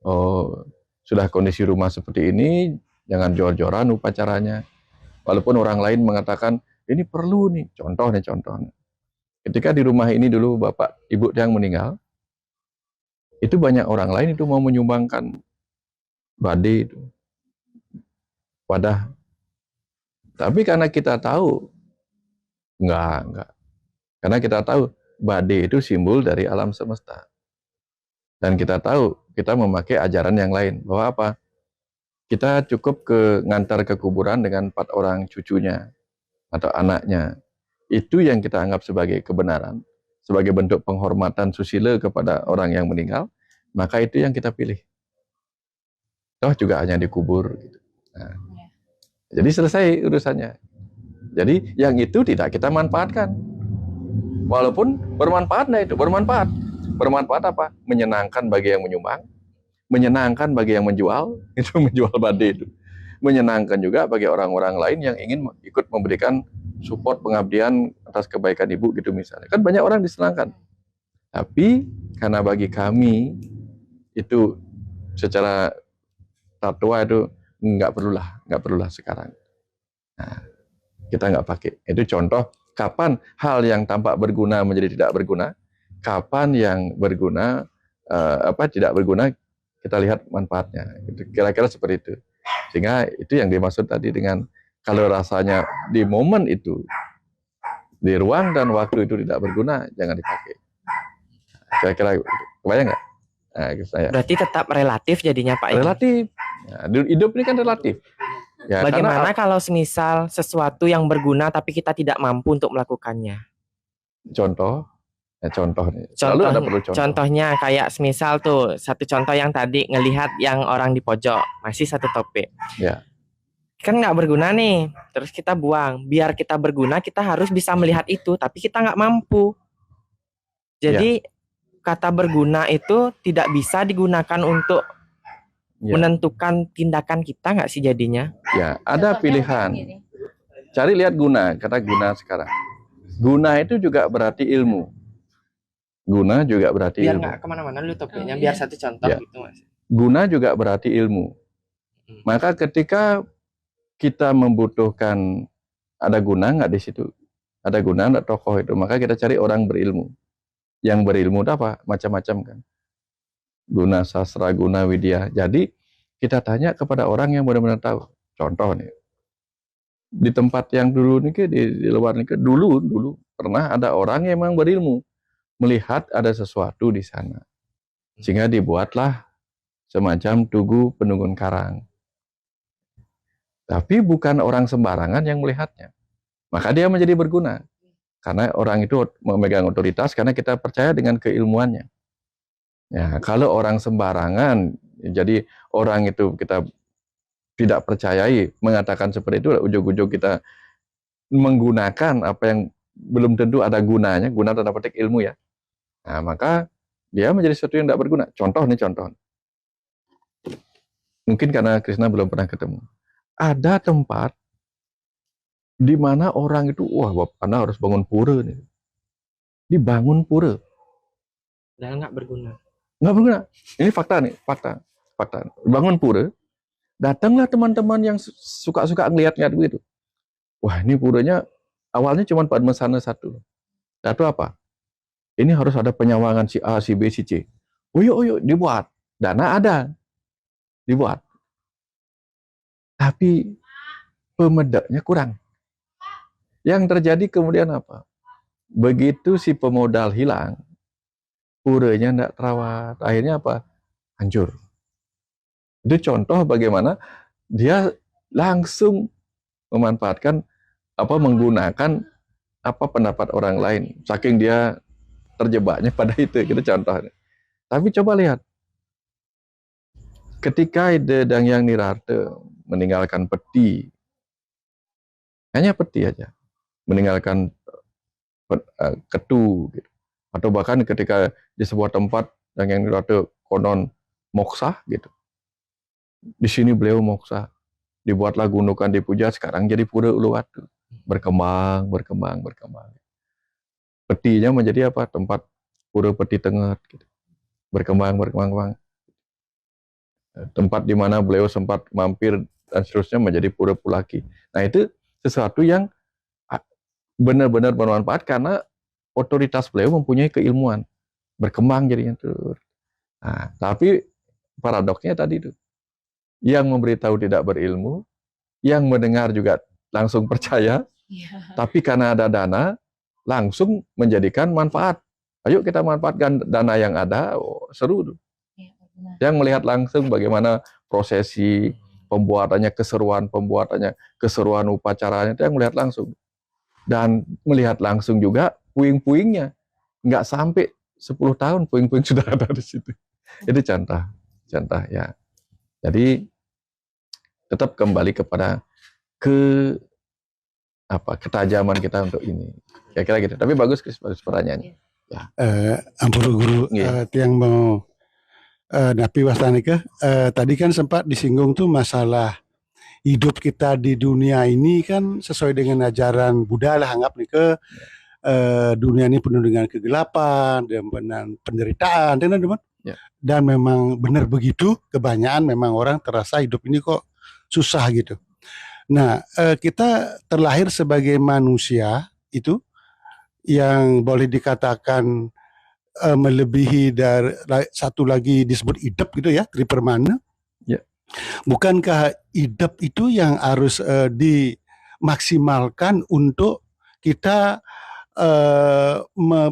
Oh, sudah kondisi rumah seperti ini, jangan jor-joran upacaranya. Walaupun orang lain mengatakan, ini perlu nih. Contoh. Ketika di rumah ini dulu bapak, ibu yang meninggal, itu banyak orang lain itu mau menyumbangkan bade itu. Wadah. Tapi karena kita tahu, enggak. Karena kita tahu, bade itu simbol dari alam semesta. Dan kita tahu, kita memakai ajaran yang lain. Bahwa apa? Kita cukup ngantar ke kuburan dengan 4 orang cucunya atau anaknya. Itu yang kita anggap sebagai kebenaran. Sebagai bentuk penghormatan susila kepada orang yang meninggal. Maka itu yang kita pilih. Toh juga hanya dikubur. Gitu. Nah, Jadi selesai urusannya. Jadi yang itu tidak kita manfaatkan. Walaupun bermanfaat, nah itu bermanfaat. Bermanfaat apa? Menyenangkan bagi yang menyumbang, menyenangkan bagi yang menjual, itu menjual bade itu. Menyenangkan juga bagi orang-orang lain yang ingin ikut memberikan support pengabdian atas kebaikan ibu gitu misalnya. Kan banyak orang disenangkan. Tapi karena bagi kami itu secara tatwa itu nggak perlulah sekarang. Nah, kita nggak pakai. Itu contoh kapan hal yang tampak berguna menjadi tidak berguna, kapan yang berguna tidak berguna, kita lihat manfaatnya. Itu kira-kira seperti itu. Sehingga itu yang dimaksud tadi dengan kalau rasanya di momen itu, di ruang dan waktu itu tidak berguna, jangan dipakai. Kira-kira kebayang nggak? Nah, saya. Berarti tetap relatif jadinya Pak Eki. Relatif. Nah, hidup ini kan relatif. Ya, Bagaimana kalau semisal sesuatu yang berguna tapi kita tidak mampu untuk melakukannya? Contoh nih. Selalu ada perlu contoh. Contohnya kayak semisal tuh satu contoh yang tadi ngelihat yang orang di pojok masih satu topik. Ya. Kan nggak berguna nih, terus kita buang. Biar kita berguna kita harus bisa melihat itu, tapi kita nggak mampu. Jadi kata berguna itu tidak bisa digunakan untuk menentukan tindakan kita nggak sih jadinya? Ya, ada pilihan. Cari lihat guna, kata guna sekarang. Guna itu juga berarti ilmu. Guna juga berarti Biar ilmu. nggak kemana-mana dulu topiknya, biar satu contoh gitu Mas. Guna juga berarti ilmu. Maka ketika kita membutuhkan ada guna nggak di situ? Ada guna nggak tokoh itu? Maka kita cari orang berilmu. Yang berilmu itu apa? Macam-macam kan. Guna sastra, guna widya. Jadi kita tanya kepada orang yang benar-benar tahu. Contoh nih, di tempat yang dulu nih, di luar nih, dulu pernah ada orang yang memang berilmu, melihat ada sesuatu di sana, sehingga dibuatlah semacam tugu penunggun karang. Tapi bukan orang sembarangan yang melihatnya, maka dia menjadi berguna. Karena orang itu memegang otoritas karena kita percaya dengan keilmuannya. Ya, kalau orang sembarangan, jadi orang itu kita tidak percayai, mengatakan seperti itu, ujung-ujung kita menggunakan apa yang belum tentu ada gunanya, guna tanda petik ilmu ya. Nah, maka dia menjadi sesuatu yang tidak berguna. Contoh. Mungkin karena Krishna belum pernah ketemu. Ada tempat di mana orang itu, wah Bapak Anda harus bangun pura nih. Dibangun pura. Dan nggak berguna. Nggak berguna. Ini fakta nih, fakta. Bangun pura, datanglah teman-teman yang suka-suka ngeliat-ngeliat begitu. Wah ini puranya awalnya cuma Padmasana satu. Satu apa? Ini harus ada penyawangan si A, si B, si C. Oh yuk, dibuat. Dana ada. Dibuat. Tapi pemedaknya kurang. Yang terjadi kemudian apa? Begitu si pemodal hilang, puranya tidak terawat. Akhirnya apa? Hancur. Itu contoh bagaimana dia langsung memanfaatkan menggunakan pendapat orang lain. Saking dia terjebaknya pada itu. Itu contohnya. Tapi coba lihat. Ketika Dedang Yang Nirarte meninggalkan peti, hanya peti aja, meninggalkan ketu, gitu. Atau bahkan ketika di sebuah tempat yang Nirarte konon moksa, gitu. Di sini beliau moksa, dibuatlah gundukan dipuja, sekarang jadi pura Uluwatu, berkembang. Petinya menjadi apa? Tempat pura Peti Tengah, gitu. Berkembang. Tempat di mana beliau sempat mampir dan seterusnya menjadi pura Pulaki. Nah itu sesuatu yang benar-benar bermanfaat karena otoritas beliau mempunyai keilmuan, berkembang jadinya tuh. Nah, tapi paradoksnya tadi itu, yang memberitahu tidak berilmu, yang mendengar juga langsung percaya, tapi karena ada dana langsung menjadikan manfaat. Ayo kita manfaatkan dana yang ada, seru tuh. Yang melihat langsung bagaimana prosesi pembuatannya, keseruan upacaranya, itu yang melihat langsung. Dan melihat langsung juga puing-puingnya. Nggak sampai 10 tahun puing-puing sudah ada di situ. Itu contoh ya. Jadi tetap kembali kepada ke ketajaman kita untuk ini. Kira-kira gitu. Tapi bagus Chris, bagus pertanyaannya. Ampun guru, Iya. tiang mau napi wastanika, tadi kan sempat disinggung tuh masalah hidup kita di dunia ini kan sesuai dengan ajaran Buddha lah, anggap nih ke dunia ini penuh dengan kegelapan dan penderitaan, teman-teman. Ya. Dan memang benar begitu, kebanyakan memang orang terasa hidup ini kok susah gitu. Nah, kita terlahir sebagai manusia itu yang boleh dikatakan melebihi dari satu lagi disebut hidup gitu ya, tripermana. Ya. Bukankah hidup itu yang harus dimaksimalkan untuk kita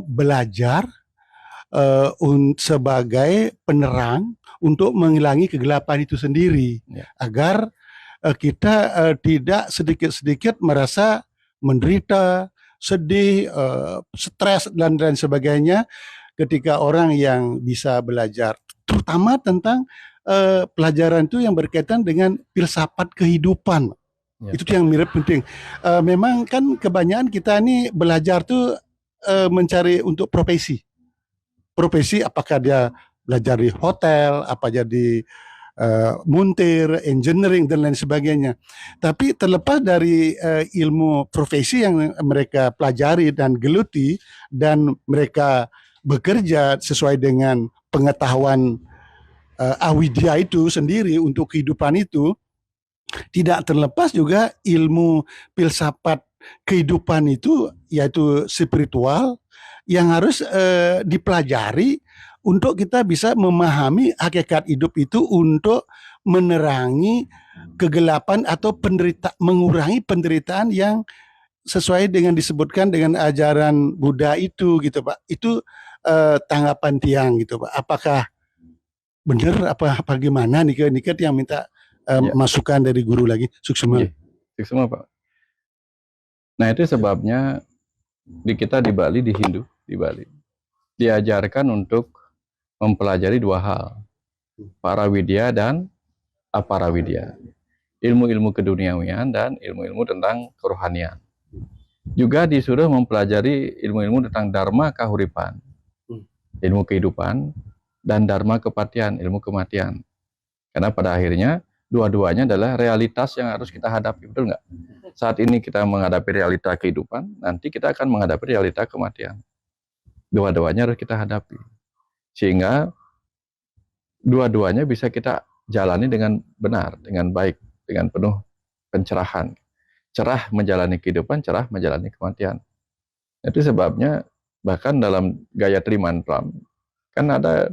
belajar sebagai penerang untuk menghilangi kegelapan itu sendiri, Ya. agar kita tidak sedikit-sedikit merasa menderita, sedih, stres dan lain sebagainya ketika orang yang bisa belajar, terutama tentang pelajaran itu yang berkaitan dengan filsafat kehidupan. Ya. Itu yang mirip penting. Memang kan kebanyakan kita ini belajar tuh mencari untuk profesi. Profesi apakah dia belajar di hotel, apa jadi muntir, engineering dan lain sebagainya. Tapi terlepas dari ilmu profesi yang mereka pelajari dan geluti dan mereka bekerja sesuai dengan pengetahuan awidya itu sendiri untuk kehidupan itu, tidak terlepas juga ilmu filsafat kehidupan itu, yaitu spiritual, yang harus dipelajari untuk kita bisa memahami hakikat hidup itu untuk menerangi kegelapan atau mengurangi penderitaan yang sesuai dengan disebutkan dengan ajaran Buddha itu gitu Pak. Itu tanggapan tiang gitu Pak. Apakah benar apa gimana nih yang minta Ya. masukan dari guru lagi Suksma. Suksma Pak. Nah itu sebabnya kita di Bali, di Hindu di Bali diajarkan untuk mempelajari dua hal, parawidya dan aparawidya, ilmu-ilmu keduniawian dan ilmu-ilmu tentang kerohanian. Juga disuruh mempelajari ilmu-ilmu tentang dharma kahuripan, ilmu kehidupan, dan dharma kepatian, ilmu kematian. Karena pada akhirnya dua-duanya adalah realitas yang harus kita hadapi, betul nggak? Saat ini kita menghadapi realita kehidupan, nanti kita akan menghadapi realita kematian. Dua-duanya harus kita hadapi. Sehingga dua-duanya bisa kita jalani dengan benar, dengan baik, dengan penuh pencerahan. Cerah menjalani kehidupan, cerah menjalani kematian. Itu sebabnya bahkan dalam Gayatri Mantram, kan ada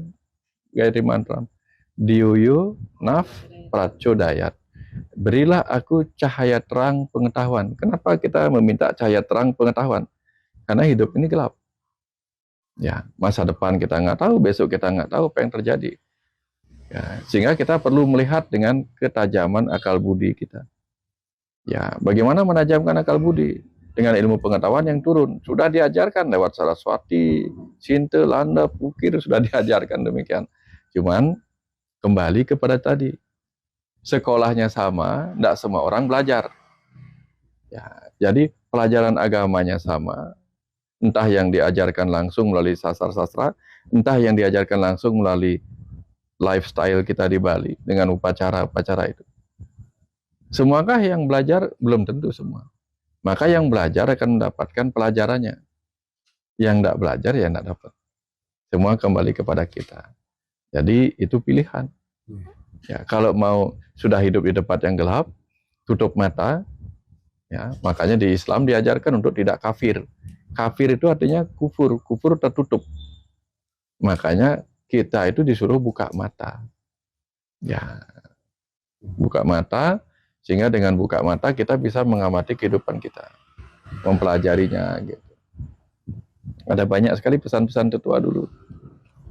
Gayatri Mantram, Diyuyu Naf Prachodayat. Berilah aku cahaya terang pengetahuan. Kenapa kita meminta cahaya terang pengetahuan? Karena hidup ini gelap. Ya, masa depan kita nggak tahu, besok kita nggak tahu apa yang terjadi. Ya, sehingga kita perlu melihat dengan ketajaman akal budi kita. Ya, bagaimana menajamkan akal budi? Dengan ilmu pengetahuan yang turun. Sudah diajarkan lewat Saraswati, Sinte, Landa, Pukir, sudah diajarkan demikian. Cuman kembali kepada tadi, sekolahnya sama, tidak semua orang belajar. Ya, jadi pelajaran agamanya sama, entah yang diajarkan langsung melalui sastra-sastra, entah yang diajarkan langsung melalui lifestyle kita di Bali dengan upacara-upacara itu. Semuakah yang belajar? Belum tentu semua. Maka yang belajar akan mendapatkan pelajarannya. Yang tidak belajar ya tidak dapat. Semua kembali kepada kita. Jadi itu pilihan. Ya, kalau mau sudah hidup di tempat yang gelap, tutup mata. Ya, makanya di Islam diajarkan untuk tidak kafir. Kafir itu artinya kufur, kufur tertutup. Makanya kita itu disuruh buka mata. Ya, buka mata, sehingga dengan buka mata kita bisa mengamati kehidupan kita, mempelajarinya gitu. Ada banyak sekali pesan-pesan tetua dulu,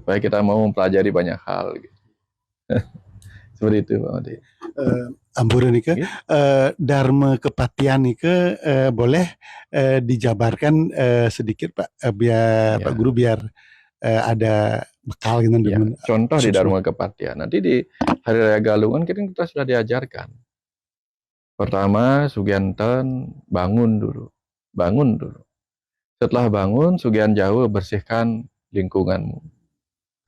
supaya kita mau mempelajari banyak hal gitu. Seperti itu Pak Madi. Ampura nika, dharma kepatian nika boleh dijabarkan sedikit Pak, biar Ya. Pak Guru biar ada bekal gitu. Ya, contoh di Suksma. Dharma Kepatian. Nanti di Hari Raya Galungan kita sudah diajarkan. Pertama, Sugianten bangun dulu. Bangun dulu. Setelah bangun, Sugian Jawa bersihkan lingkunganmu.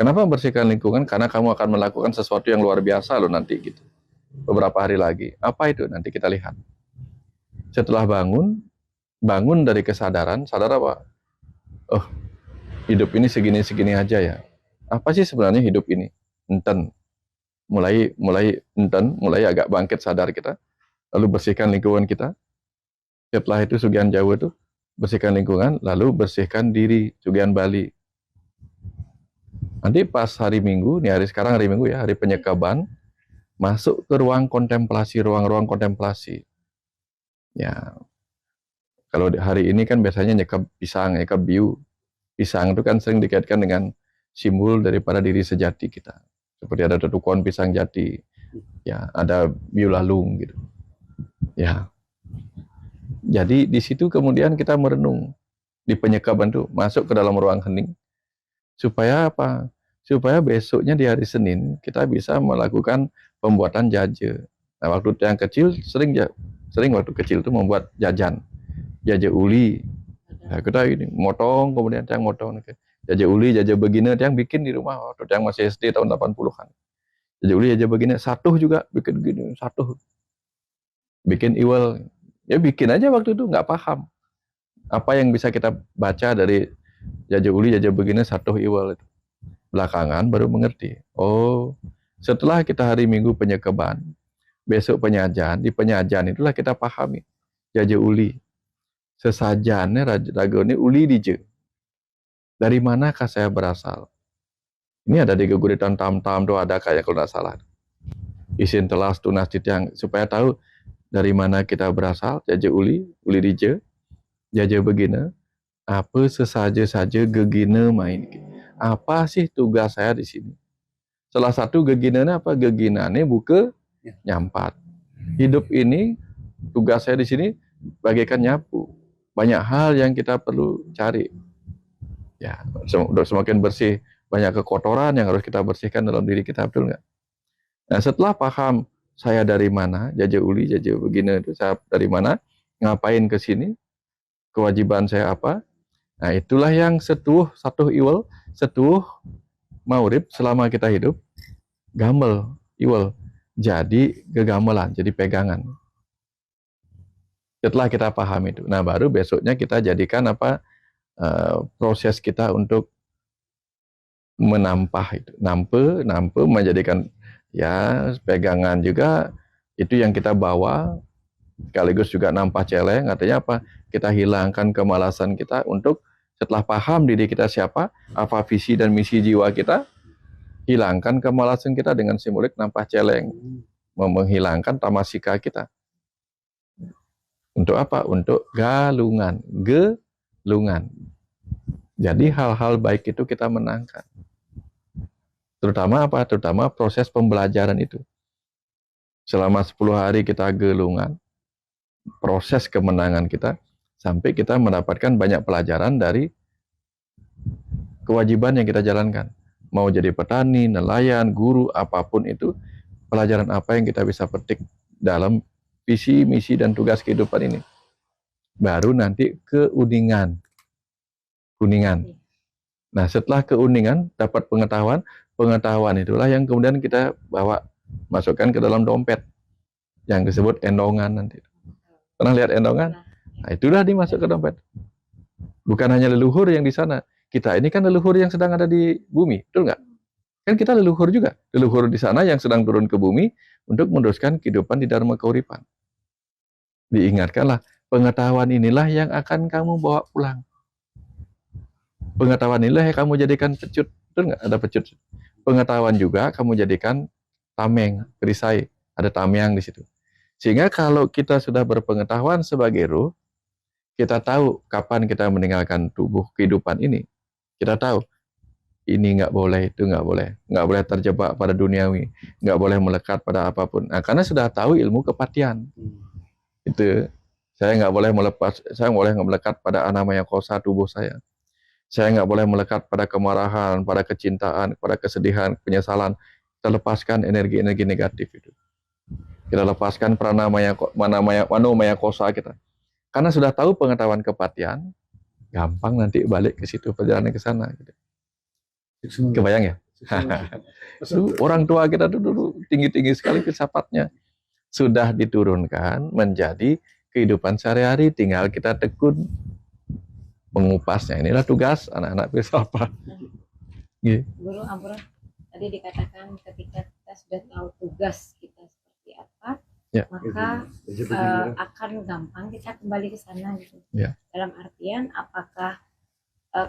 Kenapa bersihkan lingkungan? Karena kamu akan melakukan sesuatu yang luar biasa loh nanti gitu. Beberapa hari lagi. Apa itu? Nanti kita lihat. Setelah bangun, bangun dari kesadaran, sadar apa? Oh, hidup ini segini-segini aja ya. Apa sih sebenarnya hidup ini? Enten. Mulai agak bangkit sadar kita. Lalu bersihkan lingkungan kita. Setelah itu Sugian Jawa itu bersihkan lingkungan, lalu bersihkan diri, Sugian Bali. Nanti pas hari Minggu, nih sekarang hari Minggu ya, hari penyekaban, masuk ke ruang kontemplasi, ruang-ruang kontemplasi. Ya, kalau hari ini kan biasanya nyekap pisang, nyekap biu. Pisang itu kan sering dikaitkan dengan simbol daripada diri sejati kita. Seperti ada tetukuan pisang jati, ya, ada biu lalung gitu. Ya. Jadi di situ kemudian kita merenung di penyekaban itu, masuk ke dalam ruang hening. Supaya apa? Supaya besoknya di hari Senin kita bisa melakukan pembuatan jaje. Nah, waktu yang kecil sering waktu kecil itu membuat jajan. Jaje uli. Nah, kita ini motong, kemudian yang motong. Jaje uli, jaje begini yang bikin di rumah waktu yang masih SD tahun 80-an. Jaje uli, jaje begini, satuh juga bikin gini, satuh. Bikin iwal. Ya bikin aja waktu itu, nggak paham. Apa yang bisa kita baca dari jaje uli, jaje begini, satuh iwal itu. Belakangan baru mengerti. Oh, setelah kita hari Minggu penyekaban, besok penyajian, di penyajian itulah kita pahami. Jaje uli. Sesajannya ragone uli dije. Dari manakah saya berasal? Ini ada di geguritan tam-tam tuh ada kayak kalau nggak salah. Isin telas tunas yang supaya tahu dari mana kita berasal. Jaje uli dije. Jaje begini. Apa sesaja-saja gegine main. Apa sih tugas saya di sini? Salah satu geginanya apa? Geginane buka nyampat. Hidup ini tugas saya di sini bagaikan nyapu. Banyak hal yang kita perlu cari. Ya, untuk semakin bersih, banyak kekotoran yang harus kita bersihkan dalam diri kita, betul nggak? Nah, setelah paham saya dari mana, jaje uli, jaje begini itu saya dari mana, ngapain ke sini, kewajiban saya apa? Nah, itulah yang satuh iwal, setuh maurib selama kita hidup, gamel, iwal, jadi gegamelan, jadi pegangan. Setelah kita paham itu, nah baru besoknya kita jadikan apa proses kita untuk menampah itu, nampe menjadikan ya pegangan juga itu yang kita bawa, sekaligus juga nampah celeng, artinya apa? Kita hilangkan kemalasan kita untuk setelah paham diri kita siapa, apa visi dan misi jiwa kita, hilangkan kemalasan kita dengan simbolik nampah celeng, menghilangkan tamasika kita. Untuk apa? Untuk galungan, gelungan. Jadi hal-hal baik itu kita menangkan. Terutama apa? Terutama proses pembelajaran itu. Selama 10 hari kita gelungan, proses kemenangan kita, sampai kita mendapatkan banyak pelajaran dari kewajiban yang kita jalankan. Mau jadi petani, nelayan, guru, apapun itu, pelajaran apa yang kita bisa petik dalam visi, misi, dan tugas kehidupan ini. Baru nanti keuningan. Nah, setelah keuningan, dapat pengetahuan, pengetahuan itulah yang kemudian kita bawa, masukkan ke dalam dompet, yang disebut endongan nanti. Pernah lihat endongan? Nah, itulah dimasuk ke dompet. Bukan hanya leluhur yang di sana. Kita ini kan leluhur yang sedang ada di bumi, betul nggak? Kan kita leluhur juga. Leluhur di sana yang sedang turun ke bumi untuk meneruskan kehidupan di Dharma Kauripan. Diingatkanlah, pengetahuan inilah yang akan kamu bawa pulang. Pengetahuan inilah yang kamu jadikan pecut. Betul nggak? Ada pecut. Pengetahuan juga kamu jadikan tameng, perisai. Ada tameng di situ. Sehingga kalau kita sudah berpengetahuan sebagai ruh, kita tahu kapan kita meninggalkan tubuh kehidupan ini. Kita tahu ini nggak boleh, itu nggak boleh terjebak pada duniawi, nggak boleh melekat pada apapun. Nah, karena sudah tahu ilmu kepatian. Itu saya nggak boleh melekat pada anamaya kosa tubuh saya. Saya nggak boleh melekat pada kemarahan, pada kecintaan, pada kesedihan, penyesalan. Kita lepaskan energi-energi negatif itu. Kita lepaskan manomaya kosa kita. Karena sudah tahu pengetahuan kepatihan, gampang nanti balik ke situ, perjalanan ke sana. Gitu. Kebayang ya? Orang tua kita dulu tinggi-tinggi sekali filsafatnya. Sudah diturunkan menjadi kehidupan sehari-hari, tinggal kita tekun mengupasnya. Inilah tugas anak-anak filsafat. Guru Ampura, tadi dikatakan ketika kita sudah tahu tugas kita seperti apa, ya, maka akan gampang kita kembali ke sana gitu. Ya. Dalam artian apakah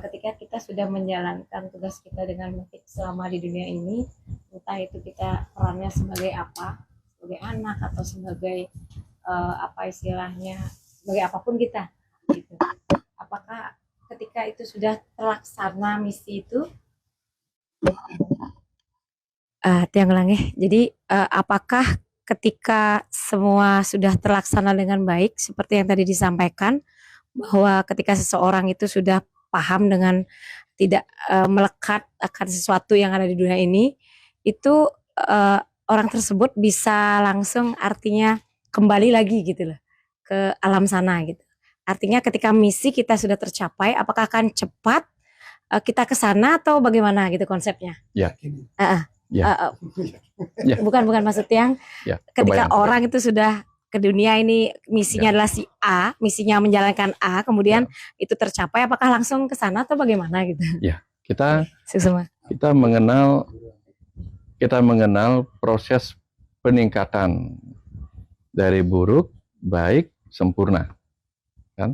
ketika kita sudah menjalankan tugas kita dengan baik selama di dunia ini, entah itu kita perannya sebagai apa, sebagai anak atau sebagai apa istilahnya, sebagai apapun kita gitu. Apakah ketika itu sudah terlaksana misi itu tiang ulangi. Jadi apakah ketika semua sudah terlaksana dengan baik seperti yang tadi disampaikan, bahwa ketika seseorang itu sudah paham dengan tidak melekat akan sesuatu yang ada di dunia ini, itu orang tersebut bisa langsung artinya kembali lagi gitu loh ke alam sana gitu. Artinya ketika misi kita sudah tercapai, apakah akan cepat kita ke sana atau bagaimana gitu konsepnya? Ya. Ya. Ya. Bukan maksud yang Ya, ketika kebayang. orang itu sudah ke dunia ini misinya Ya. adalah si A, misinya menjalankan A, kemudian itu tercapai, apakah langsung ke sana atau bagaimana gitu? Ya, kita Semua. kita mengenal proses peningkatan dari buruk, baik, sempurna. Kan?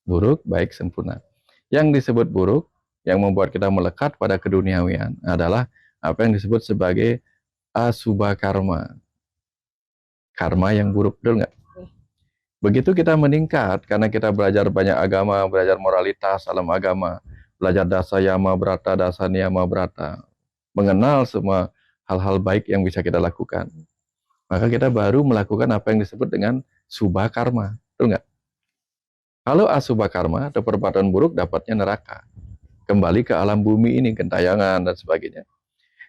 Buruk, baik, sempurna. Yang disebut buruk, yang membuat kita melekat pada keduniawian adalah apa yang disebut sebagai asubha karma. Karma yang buruk, betul nggak? Begitu kita meningkat, karena kita belajar banyak agama, belajar moralitas alam agama, belajar dasa yama brata, dasa niyama brata, mengenal semua hal-hal baik yang bisa kita lakukan, maka kita baru melakukan apa yang disebut dengan subha karma, betul nggak? Kalau asubha karma atau perbuatan buruk dapatnya neraka, kembali ke alam bumi ini, gentayangan dan sebagainya.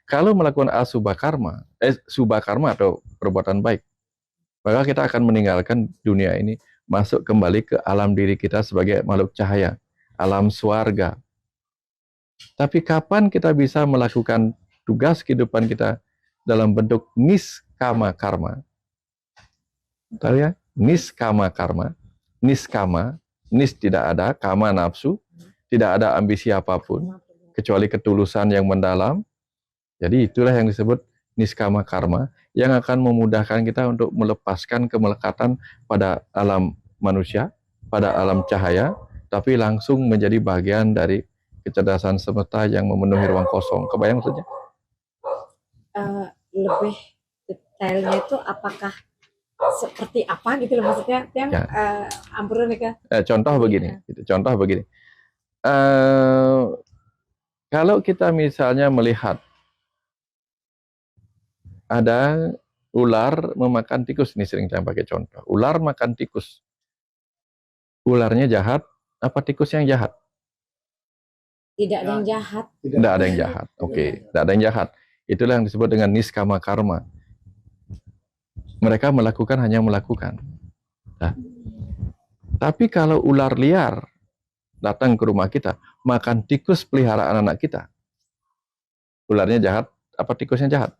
Kalau melakukan asubha karma, subha karma atau perbuatan baik, maka kita akan meninggalkan dunia ini, masuk kembali ke alam diri kita sebagai makhluk cahaya, alam swarga. Tapi kapan kita bisa melakukan tugas kehidupan kita dalam bentuk niskama karma? Tahu ya? Niskama karma. Niskama, nis tidak ada, kama nafsu, tidak ada ambisi apapun, kecuali ketulusan yang mendalam. Jadi itulah yang disebut niskama karma, yang akan memudahkan kita untuk melepaskan kemelekatan pada alam manusia, pada alam cahaya, tapi langsung menjadi bagian dari kecerdasan semesta yang memenuhi ruang kosong. Kebayang maksudnya? Lebih detailnya itu apakah seperti apa gitu loh maksudnya yang Ya. Ampura nih. Contoh begini, gitu. Contoh begini. Kalau kita misalnya melihat ada ular memakan tikus, ini sering saya pakai contoh. Ular makan tikus. Ularnya jahat, apa tikus yang jahat? Tidak ada yang jahat. Tidak ada yang jahat. Oke, tidak ada yang jahat. Itulah yang disebut dengan niskama karma. Mereka hanya melakukan. Nah, tapi kalau ular liar datang ke rumah kita, makan tikus peliharaan anak kita, ularnya jahat, apa tikusnya jahat?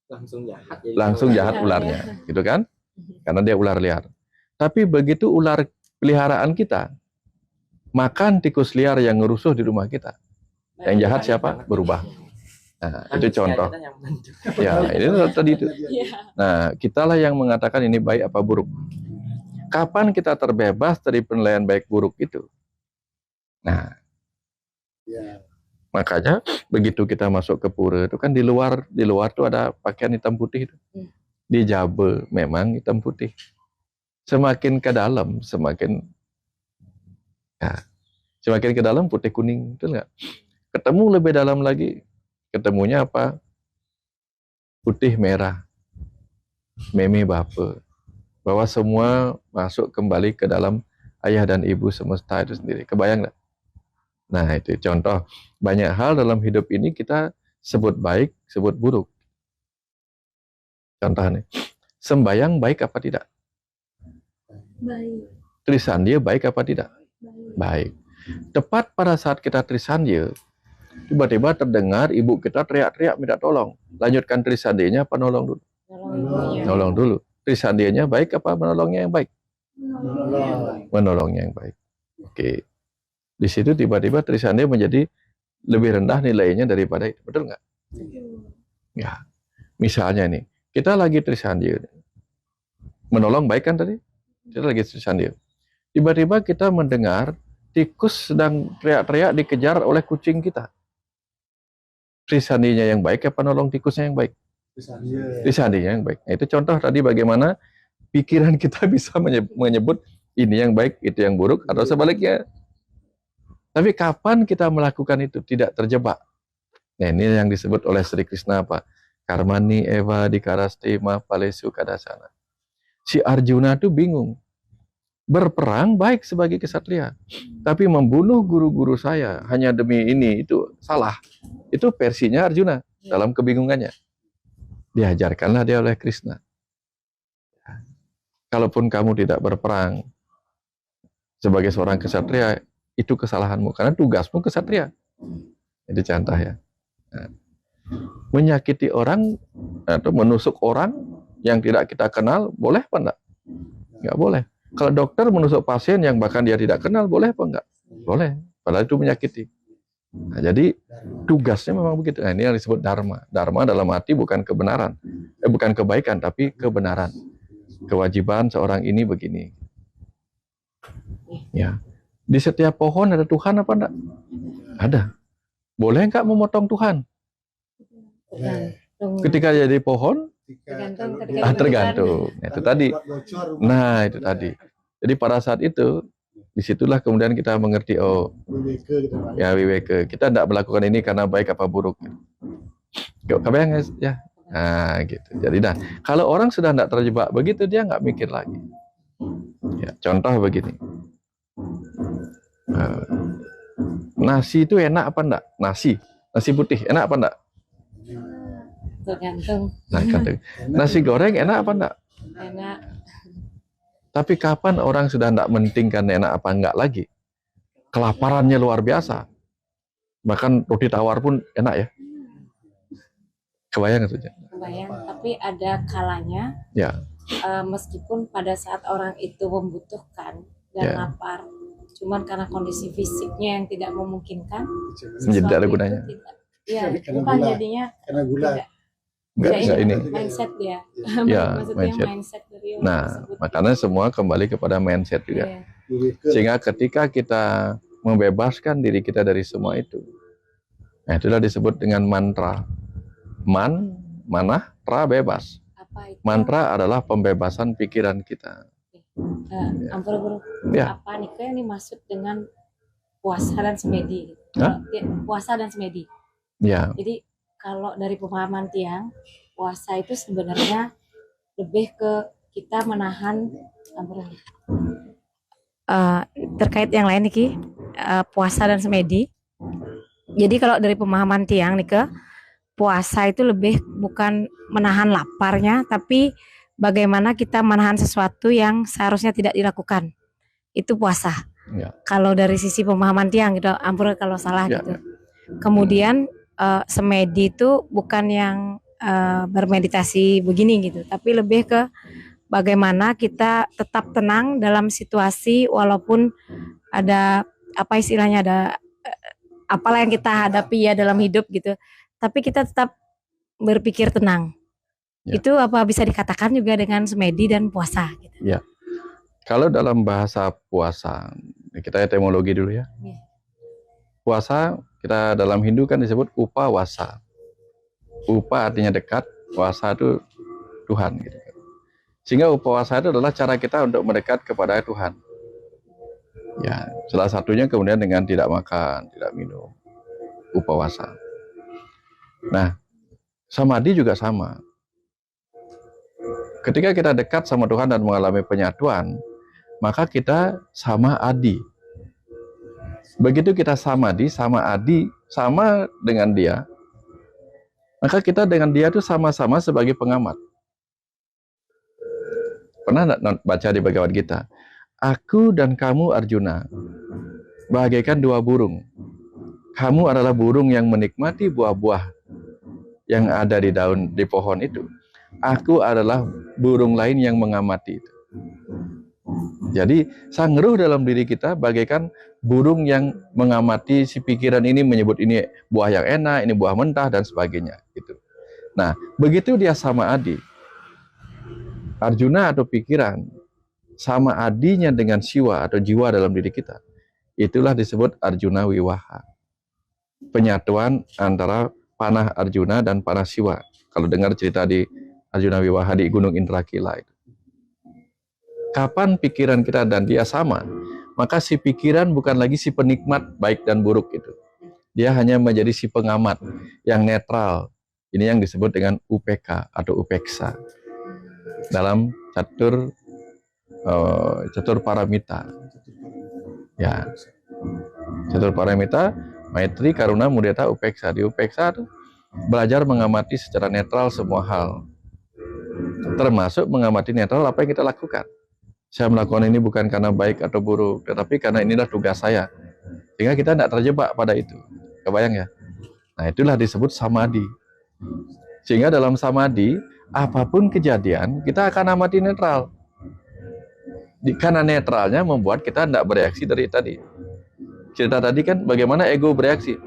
Langsung jahat ularnya, gitu kan? Karena dia ular liar. Tapi begitu ular peliharaan kita makan tikus liar yang ngerusuh di rumah kita, yang jahat siapa? Berubah. Nah, itu contoh. Ya, ini tadi itu. Nah, kitalah yang mengatakan ini baik apa buruk. Kapan kita terbebas dari penilaian baik buruk itu? Nah, makanya begitu kita masuk ke pura itu kan di luar tuh ada pakaian hitam putih itu. Di Jabe memang hitam putih. Semakin ke dalam semakin ke dalam putih kuning, betul nggak? Ketemu lebih dalam lagi, ketemunya apa? Putih merah. Meme bapa. Bahwa semua masuk kembali ke dalam ayah dan ibu semesta itu sendiri. Kebayang nggak? Nah, itu contoh. Banyak hal dalam hidup ini kita sebut baik, sebut buruk. Contoh nih. Sembayang baik apa tidak? Baik. Trisandya baik apa tidak? Baik. Tepat pada saat kita trisandya, tiba-tiba terdengar ibu kita teriak-teriak minta tolong. Lanjutkan trisandyanya apa nolong dulu? Nolong dulu. Trisandyanya baik apa menolongnya yang baik? Menolongnya yang baik. Oke. Di situ tiba-tiba trisandya menjadi lebih rendah nilainya daripada itu. Betul nggak? Ya. Misalnya nih, kita lagi trisandya. Menolong baik kan tadi? Kita lagi trisandya. Tiba-tiba kita mendengar tikus sedang teriak-teriak dikejar oleh kucing kita. Trisandinya yang baik apa nolong tikusnya yang baik? Trisandinya yang baik. Nah, itu contoh tadi bagaimana pikiran kita bisa menyebut ini yang baik, itu yang buruk, atau sebaliknya. Tapi kapan kita melakukan itu tidak terjebak? Nah, ini yang disebut oleh Sri Krishna apa? Karmani eva dikarastima palesu kadasana. Si Arjuna itu bingung. Berperang baik sebagai kesatria, tapi membunuh guru-guru saya hanya demi ini itu salah. Itu versinya Arjuna dalam kebingungannya. Diajarkanlah dia oleh Krishna. Kalaupun kamu tidak berperang sebagai seorang kesatria, itu kesalahanmu karena tugasmu kesatria. Jadi contoh ya. Nah, menyakiti orang atau menusuk orang yang tidak kita kenal boleh apa enggak? Enggak boleh. Kalau dokter menusuk pasien yang bahkan dia tidak kenal, boleh apa enggak? Boleh, padahal itu menyakiti. Nah, jadi tugasnya memang begitu. Nah, ini yang disebut dharma. Dharma dalam arti bukan kebenaran, bukan kebaikan, tapi kebenaran. Kewajiban seorang ini begini. Ya, di setiap pohon ada Tuhan apa enggak? Ada. Boleh enggak memotong Tuhan? Ketika jadi pohon? Tergantung. Itu tadi. Nah, itu tadi. Jadi pada saat itu, disitulah kemudian kita mengerti, oh, ya wibeka. Kita tidak melakukan ini karena baik apa buruk. Kebayang ya? Nah, gitu. Jadi, nah, kalau orang sudah tidak terjebak begitu, dia nggak mikir lagi. Ya, contoh begini. Nasi itu enak apa enggak? Nasi putih enak apa enggak? Tergantung. Nasi goreng enak apa enggak? Enak. Tapi kapan orang sudah enggak mentingkan enak apa enggak lagi? Kelaparannya luar biasa. Bahkan roti tawar pun enak ya. Kebayang saja. Kebayang, tapi ada kalanya. Ya. Meskipun pada saat orang itu membutuhkan dan lapar, cuman karena kondisi fisiknya yang tidak memungkinkan, menjadi tidak ada gunanya. Iya, bukan jadinya karena gula. Enggak ini. Mindset dia. Ya, mindset dari orang nah, tersebut. makanya semua kembali kepada mindset juga. Iya. Sehingga ketika kita membebaskan diri kita dari semua itu, nah itulah disebut dengan mantra. Manah, tra, bebas. Apa itu? Mantra adalah pembebasan pikiran kita. Ampun bro. Ya. Apa nih yang dimaksud dengan puasa dan semedi? Puasa dan semedi. Ya. Jadi kalau dari pemahaman Tiang, puasa itu sebenarnya lebih ke kita menahan terkait yang lain nih puasa dan semedi. Jadi kalau dari pemahaman Tiang nih puasa itu lebih bukan menahan laparnya, tapi bagaimana kita menahan sesuatu yang seharusnya tidak dilakukan. Itu puasa. Ya. Kalau dari sisi pemahaman Tiang gitu, ampun kalau salah Ya, gitu. ya. Kemudian semedi itu bukan yang bermeditasi begini gitu, tapi lebih ke bagaimana kita tetap tenang dalam situasi walaupun ada apa istilahnya ada apalah yang kita hadapi ya dalam hidup gitu, tapi kita tetap berpikir tenang. Ya. Itu apa bisa dikatakan juga dengan semedi dan puasa gitu. Ya. Kalau dalam bahasa puasa, kita etimologi dulu ya. Ya. Puasa kita dalam Hindu kan disebut upawasa. Upa artinya dekat, wasa itu Tuhan gitu. Sehingga upawasa itu adalah cara kita untuk mendekat kepada Tuhan. Ya, salah satunya kemudian dengan tidak makan, tidak minum. Upawasa. Nah, samadhi juga sama. Ketika kita dekat sama Tuhan dan mengalami penyatuan, maka kita sama adi. Begitu kita samadhi, sama adi, sama dengan dia, maka kita dengan dia itu sama-sama sebagai pengamat. Pernah nggak baca di Bhagavad Gita? Aku dan kamu Arjuna bagaikan dua burung. Kamu adalah burung yang menikmati buah-buah yang ada di daun di pohon itu. Aku adalah burung lain yang mengamati itu. Jadi sang ruh dalam diri kita bagaikan burung yang mengamati si pikiran ini, menyebut ini buah yang enak, ini buah mentah dan sebagainya gitu. Nah, begitu dia sama adi, Arjuna atau pikiran sama adinya dengan siwa atau jiwa dalam diri kita, itulah disebut Arjuna Wiwaha. Penyatuan antara panah Arjuna dan panah siwa. Kalau dengar cerita di Arjuna Wiwaha di Gunung Indrakila itu. Kapan pikiran kita dan dia sama, maka si pikiran bukan lagi si penikmat baik dan buruk itu. Dia hanya menjadi si pengamat yang netral. Ini yang disebut dengan UPK atau upeksa dalam catur paramita. Ya, catur paramita, maitri, karuna, mudita, upeksa. Di upeksa itu belajar mengamati secara netral semua hal, termasuk mengamati netral apa yang kita lakukan. Saya melakukan ini bukan karena baik atau buruk, tetapi karena inilah tugas saya. Sehingga kita tidak terjebak pada itu. Kebayang ya? Nah, itulah disebut samadhi. Sehingga dalam samadhi, apapun kejadian, kita akan amati netral. Karena netralnya membuat kita tidak bereaksi dari tadi. Cerita tadi kan bagaimana ego bereaksi.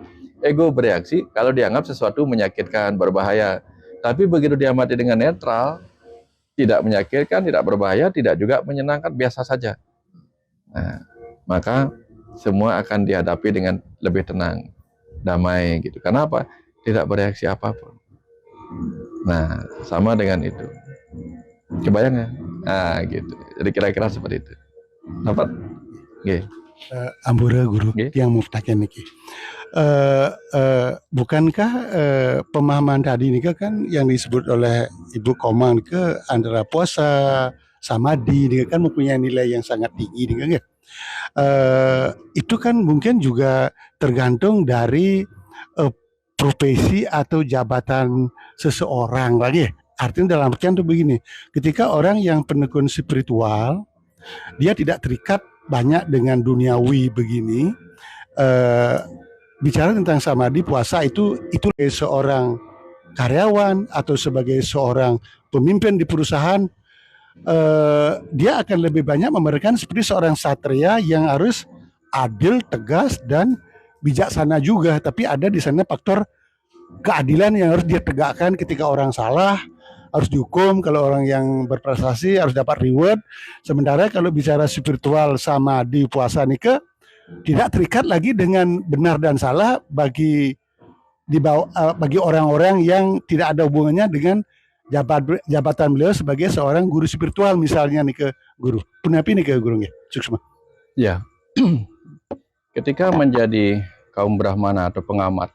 Ego bereaksi kalau dianggap sesuatu menyakitkan, berbahaya. Tapi begitu diamati dengan netral, tidak menyakitkan, tidak berbahaya, tidak juga menyenangkan, biasa saja. Nah, maka semua akan dihadapi dengan lebih tenang, damai gitu. Karena apa? Tidak bereaksi apapun. Nah, sama dengan itu. Kebayang ya? Nah, gitu. Jadi kira-kira seperti itu. Dapat? Oke. Ambura guru Nggih. yang mau tanya niki. Bukankah pemahaman tadi ini kan yang disebut oleh Ibu Komang ke antara puasa samadhi ini kan mempunyai nilai yang sangat tinggi ini kan ya? Itu kan mungkin juga tergantung dari profesi atau jabatan seseorang lagi ya. Artinya dalam artian tuh begini, ketika orang yang penekun spiritual dia tidak terikat banyak dengan duniawi begini, bicara tentang samadhi puasa itu sebagai seorang karyawan atau sebagai seorang pemimpin di perusahaan, dia akan lebih banyak memberikan seperti seorang satria yang harus adil, tegas dan bijaksana juga. Tapi ada di sana faktor keadilan yang harus dia tegakkan ketika orang salah harus dihukum, kalau orang yang berprestasi harus dapat reward. Sementara kalau bicara spiritual samadhi puasa nikah tidak terikat lagi dengan benar dan salah bagi orang-orang yang tidak ada hubungannya dengan jabatan beliau sebagai seorang guru spiritual misalnya nih ke guru. Punapi nih ke guru nggih. Suksma. Ya. Ketika menjadi kaum Brahmana atau pengamat,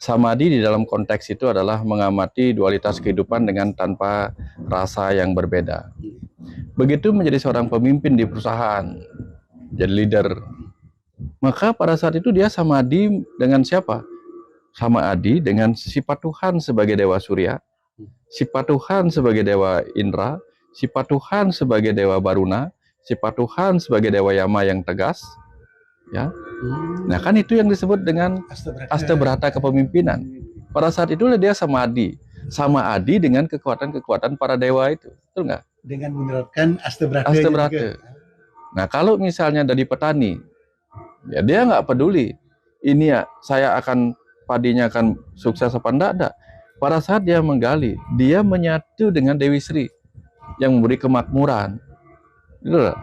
samadhi di dalam konteks itu adalah mengamati dualitas kehidupan dengan tanpa rasa yang berbeda. Begitu menjadi seorang pemimpin di perusahaan, jadi leader, maka pada saat itu dia samadhi dengan siapa? Samadhi dengan sifat Tuhan sebagai Dewa Surya, sifat Tuhan sebagai Dewa Indra, sifat Tuhan sebagai Dewa Baruna, sifat Tuhan sebagai Dewa Yama yang tegas. Ya, nah kan itu yang disebut dengan astabrata kepemimpinan. Pada saat itulah dia samadhi, sama adi dengan kekuatan-kekuatan para dewa itu, betul nggak? Dengan menerapkan astabrata. Nah kalau misalnya dari petani, ya dia nggak peduli, ini ya saya akan padinya akan sukses apa enggak. Pada saat dia menggali, dia menyatu dengan Dewi Sri yang memberi kemakmuran, gitu loh.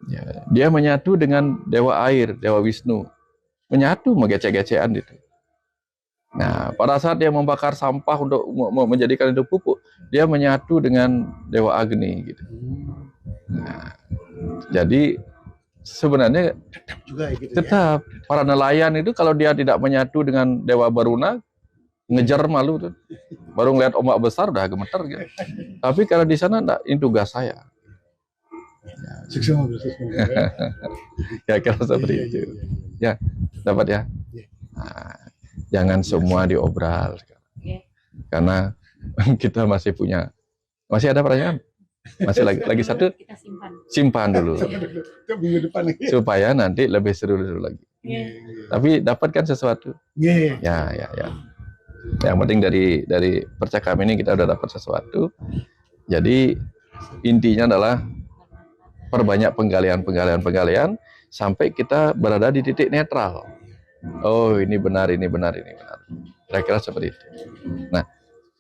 Ya, dia menyatu dengan Dewa Air, Dewa Wisnu. Menyatu, mengecek-gecekan gitu. Nah, pada saat dia membakar sampah untuk menjadikan itu pupuk, dia menyatu dengan Dewa Agni gitu. Nah, jadi sebenarnya tetap para nelayan itu kalau dia tidak menyatu dengan Dewa Baruna, ngejar malu tuh. Baru ngeliat ombak besar udah gemeter gitu. Tapi kalau di sana enggak, ini tugas saya. Ya kira seperti itu. Ya, dapat ya. Nah, jangan semua diobral, karena kita masih ada pertanyaan. Masih lagi satu, Kita simpan. simpan dulu Itu minggu depan nih. supaya nanti lebih seru lagi. Tapi dapatkan sesuatu. Iya. Ya. Yang penting dari percakapan ini kita udah dapat sesuatu. Jadi intinya adalah perbanyak penggalian sampai kita berada di titik netral. Oh, ini benar. Kira-kira seperti itu. Nah,